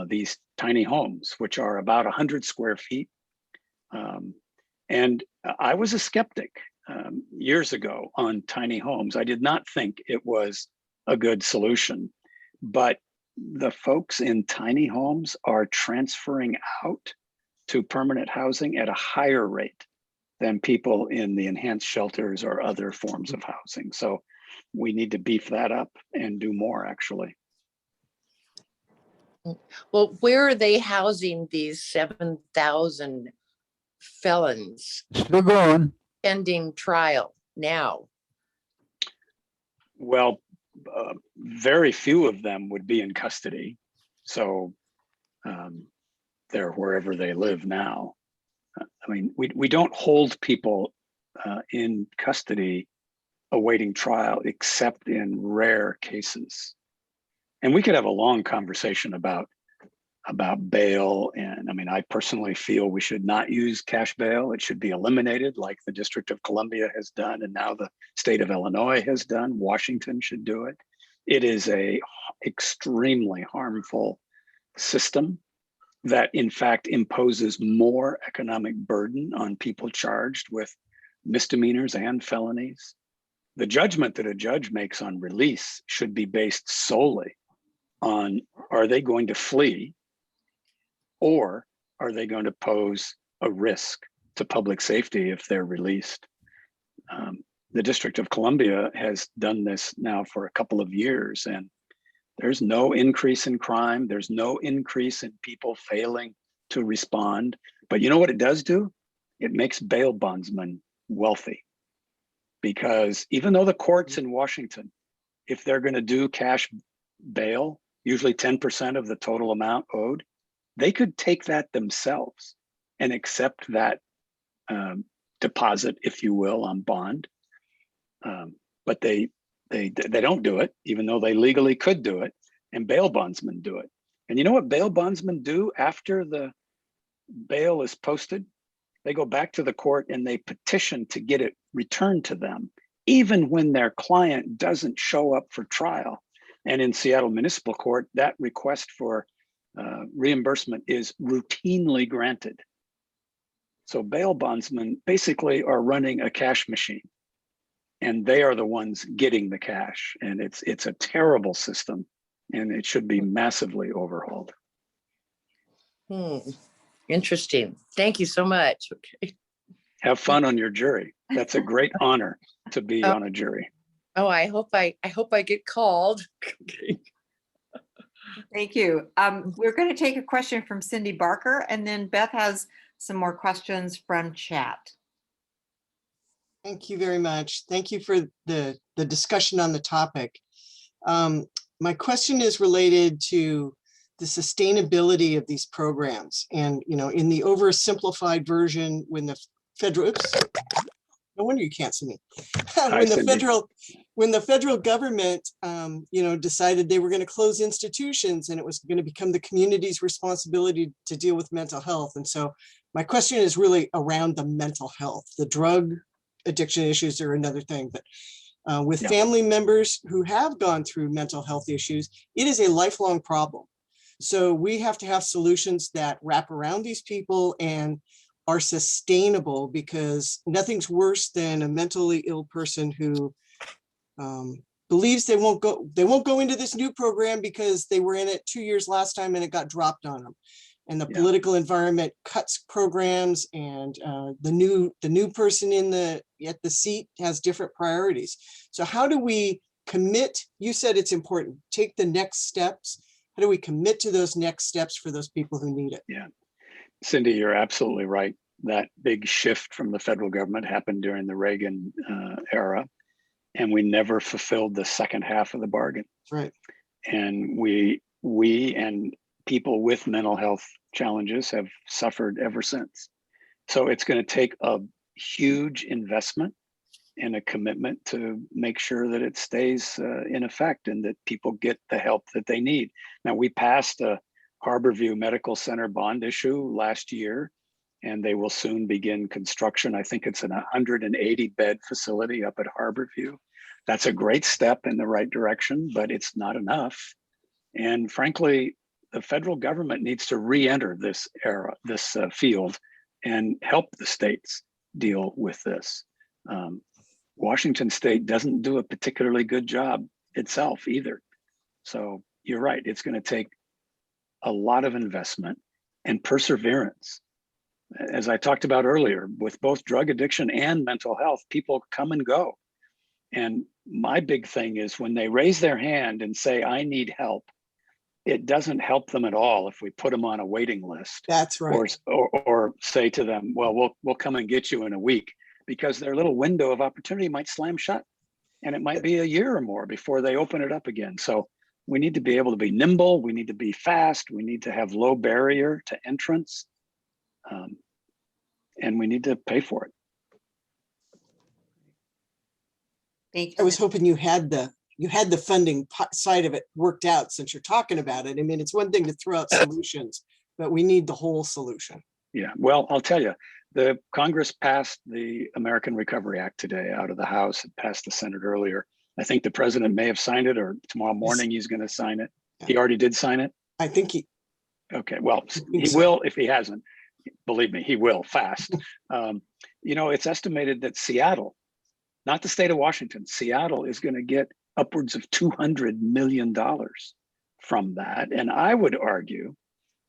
these tiny homes, which are about 100 square feet. And I was a skeptic years ago on tiny homes. I did not think it was a good solution, but the folks in tiny homes are transferring out to permanent housing at a higher rate than people in the enhanced shelters or other forms of housing. So we need to beef that up and do more, actually. Well, where are they housing these 7,000 felons Still going. pending trial now? Well, very few of them would be in custody. So they're wherever they live now. I mean, we don't hold people in custody awaiting trial except in rare cases. And we could have a long conversation about bail. And I mean, I personally feel we should not use cash bail. It should be eliminated, like the District of Columbia has done, and now the state of Illinois has done. Washington should do it. It is a extremely harmful system that in fact imposes more economic burden on people charged with misdemeanors and felonies. The judgment that a judge makes on release should be based solely on, are they going to flee or are they going to pose a risk to public safety if they're released? The District of Columbia has done this now for a couple of years, and there's no increase in crime. There's no increase in people failing to respond. But you know what it does do? It makes bail bondsmen wealthy, because even though the courts in Washington, if they're going to do cash bail, usually 10% of the total amount owed, they could take that themselves and accept that deposit, if you will, on bond. But they don't do it, even though they legally could do it, and bail bondsmen do it. And you know what bail bondsmen do after the bail is posted? They go back to the court and they petition to get it returned to them, even when their client doesn't show up for trial. And in Seattle Municipal Court, that request for reimbursement is routinely granted. So bail bondsmen basically are running a cash machine, and they are the ones getting the cash. And it's a terrible system, and it should be massively overhauled. Interesting. Thank you so much. Okay. Have fun on your jury. That's a great honor to be on a jury. Oh, I hope I get called. Thank you. We're going to take a question from Cindy Barker, and then Beth has some more questions from chat. Thank you very much. Thank you for the discussion on the topic. My question is related to the sustainability of these programs. And, you know, in the oversimplified version, when the federal, oops, no wonder you can't see me. When the federal government, you know, decided they were going to close institutions and it was going to become the community's responsibility to deal with mental health. And so my question is really around the mental health. The drug addiction issues are another thing, but with family members who have gone through mental health issues, it is a lifelong problem. So we have to have solutions that wrap around these people and are sustainable, because nothing's worse than a mentally ill person who believes they won't go into this new program because they were in it 2 years last time and it got dropped on them. And the political environment cuts programs, and the new person at the seat has different priorities. So how do we commit? You said it's important. Take the next steps. How do we commit to those next steps for those people who need it? Yeah, Cindy, you're absolutely right. That big shift from the federal government happened during the Reagan era, and we never fulfilled the second half of the bargain. Right. And we and people with mental health challenges have suffered ever since. So it's going to take a huge investment and a commitment to make sure that it stays in effect and that people get the help that they need. Now, we passed a Harborview Medical Center bond issue last year, and they will soon begin construction. I think it's an 180-bed facility up at Harborview. That's a great step in the right direction, but it's not enough. And frankly, the federal government needs to re-enter this field and help the states deal with this. Washington State doesn't do a particularly good job itself either. So you're right, it's going to take a lot of investment and perseverance. As I talked about earlier, with both drug addiction and mental health, people come and go. And my big thing is when they raise their hand and say, I need help, it doesn't help them at all if we put them on a waiting list. That's right. Or say to them, well, we'll come and get you in a week, because their little window of opportunity might slam shut, and it might be a year or more before they open it up again. So we need to be able to be nimble. We need to be fast. We need to have low barrier to entrance, and we need to pay for it. Thank you. I was hoping you had the funding side of it worked out, since you're talking about it. I mean, it's one thing to throw out solutions, but we need the whole solution. Yeah, well, I'll tell you, the Congress passed the American Recovery Act today out of the House. It passed the Senate earlier. I think the president may have signed it, or tomorrow morning he's going to sign it. Yeah. He already did sign it? I think he. Okay, well, he will if he hasn't. Believe me, he will fast. You know, it's estimated that Seattle, not the state of Washington, Seattle is going to get upwards of $200 million from that. And I would argue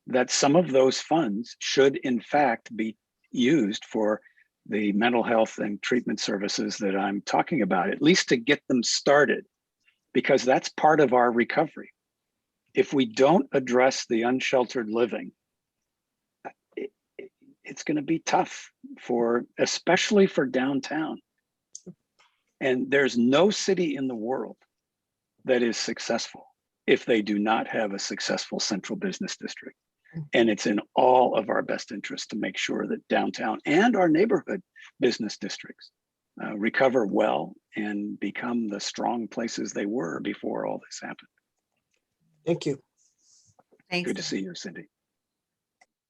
that some of those funds should in fact be used for the mental health and treatment services that I'm talking about, at least to get them started, because that's part of our recovery. If we don't address the unsheltered living, it's going to be tough especially for downtown. And there's no city in the world that is successful if they do not have a successful central business district. And it's in all of our best interest to make sure that downtown and our neighborhood business districts recover well and become the strong places they were before all this happened. Thank you. Thanks. Good to see you, Cindy.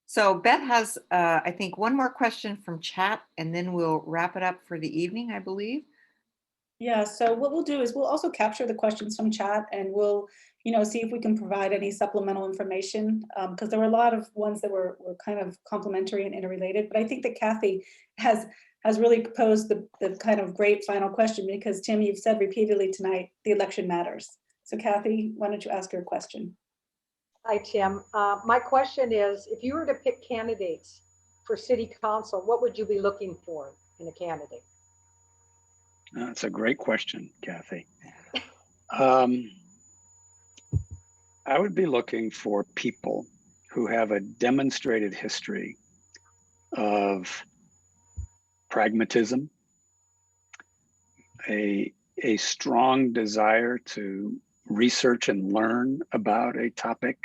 So Beth has, I think, one more question from chat, and then we'll wrap it up for the evening, I believe. Yeah, so what we'll do is we'll also capture the questions from chat, and we'll, see if we can provide any supplemental information, because there were a lot of ones that were kind of complementary and interrelated. But I think that Kathy has really posed the kind of great final question, because Tim, you've said repeatedly tonight, the election matters. So Kathy, why don't you ask your question? Hi, Tim. My question is, if you were to pick candidates for city council, what would you be looking for in a candidate? That's a great question, Kathy. I would be looking for people who have a demonstrated history of pragmatism, a strong desire to research and learn about a topic,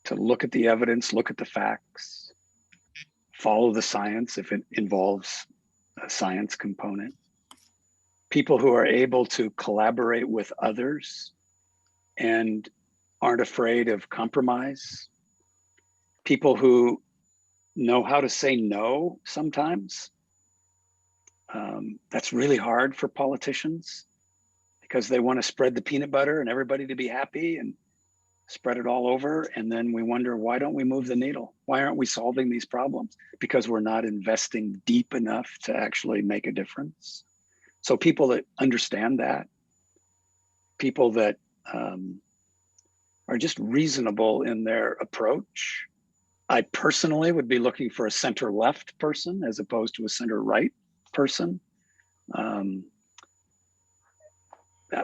to look at the evidence, look at the facts, follow the science if it involves a science component. People who are able to collaborate with others and aren't afraid of compromise. People who know how to say no sometimes. That's really hard for politicians because they want to spread the peanut butter and everybody to be happy and spread it all over. And then we wonder, why don't we move the needle? Why aren't we solving these problems? Because we're not investing deep enough to actually make a difference. So people that understand that, people that are just reasonable in their approach. I personally would be looking for a center-left person as opposed to a center-right person.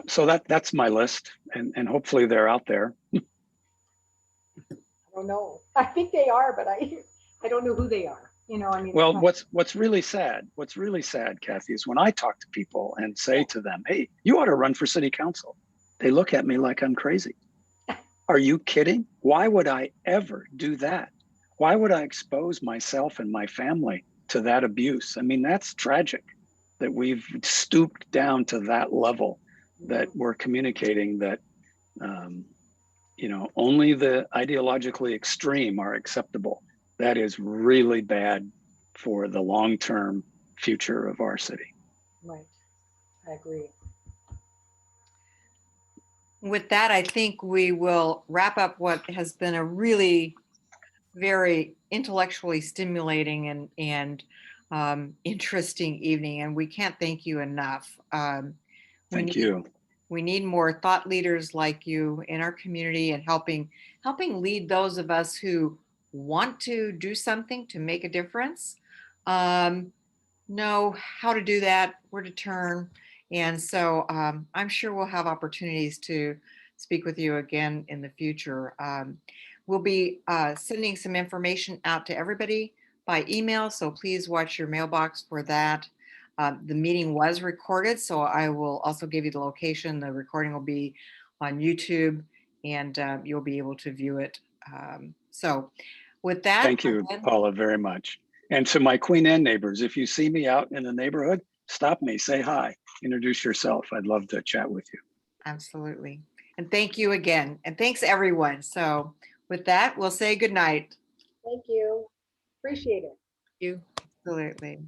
So that's my list, and hopefully they're out there. I don't know. I think they are, but I don't know who they are. Well, what's really sad, Kathy, is when I talk to people and say to them, hey, you ought to run for city council. They look at me like I'm crazy. Are you kidding? Why would I ever do that? Why would I expose myself and my family to that abuse? I mean, that's tragic that we've stooped down to that level, that we're communicating that, only the ideologically extreme are acceptable. That is really bad for the long-term future of our city. Right, I agree. With that, I think we will wrap up what has been a really very intellectually stimulating and interesting evening. And we can't thank you enough. Thank you. We need more thought leaders like you in our community and helping lead those of us who want to do something to make a difference, know how to do that, where to turn. And so I'm sure we'll have opportunities to speak with you again in the future. We'll be sending some information out to everybody by email, so please watch your mailbox for that. The meeting was recorded, so I will also give you the location. The recording will be on YouTube, and you'll be able to view it. So with that. Thank you, Paula, very much. And to my Queen Anne neighbors, if you see me out in the neighborhood, stop me, say hi, introduce yourself. I'd love to chat with you. Absolutely. And thank you again. And thanks everyone. So with that, we'll say good night. Thank you. Appreciate it. Thank you. Absolutely.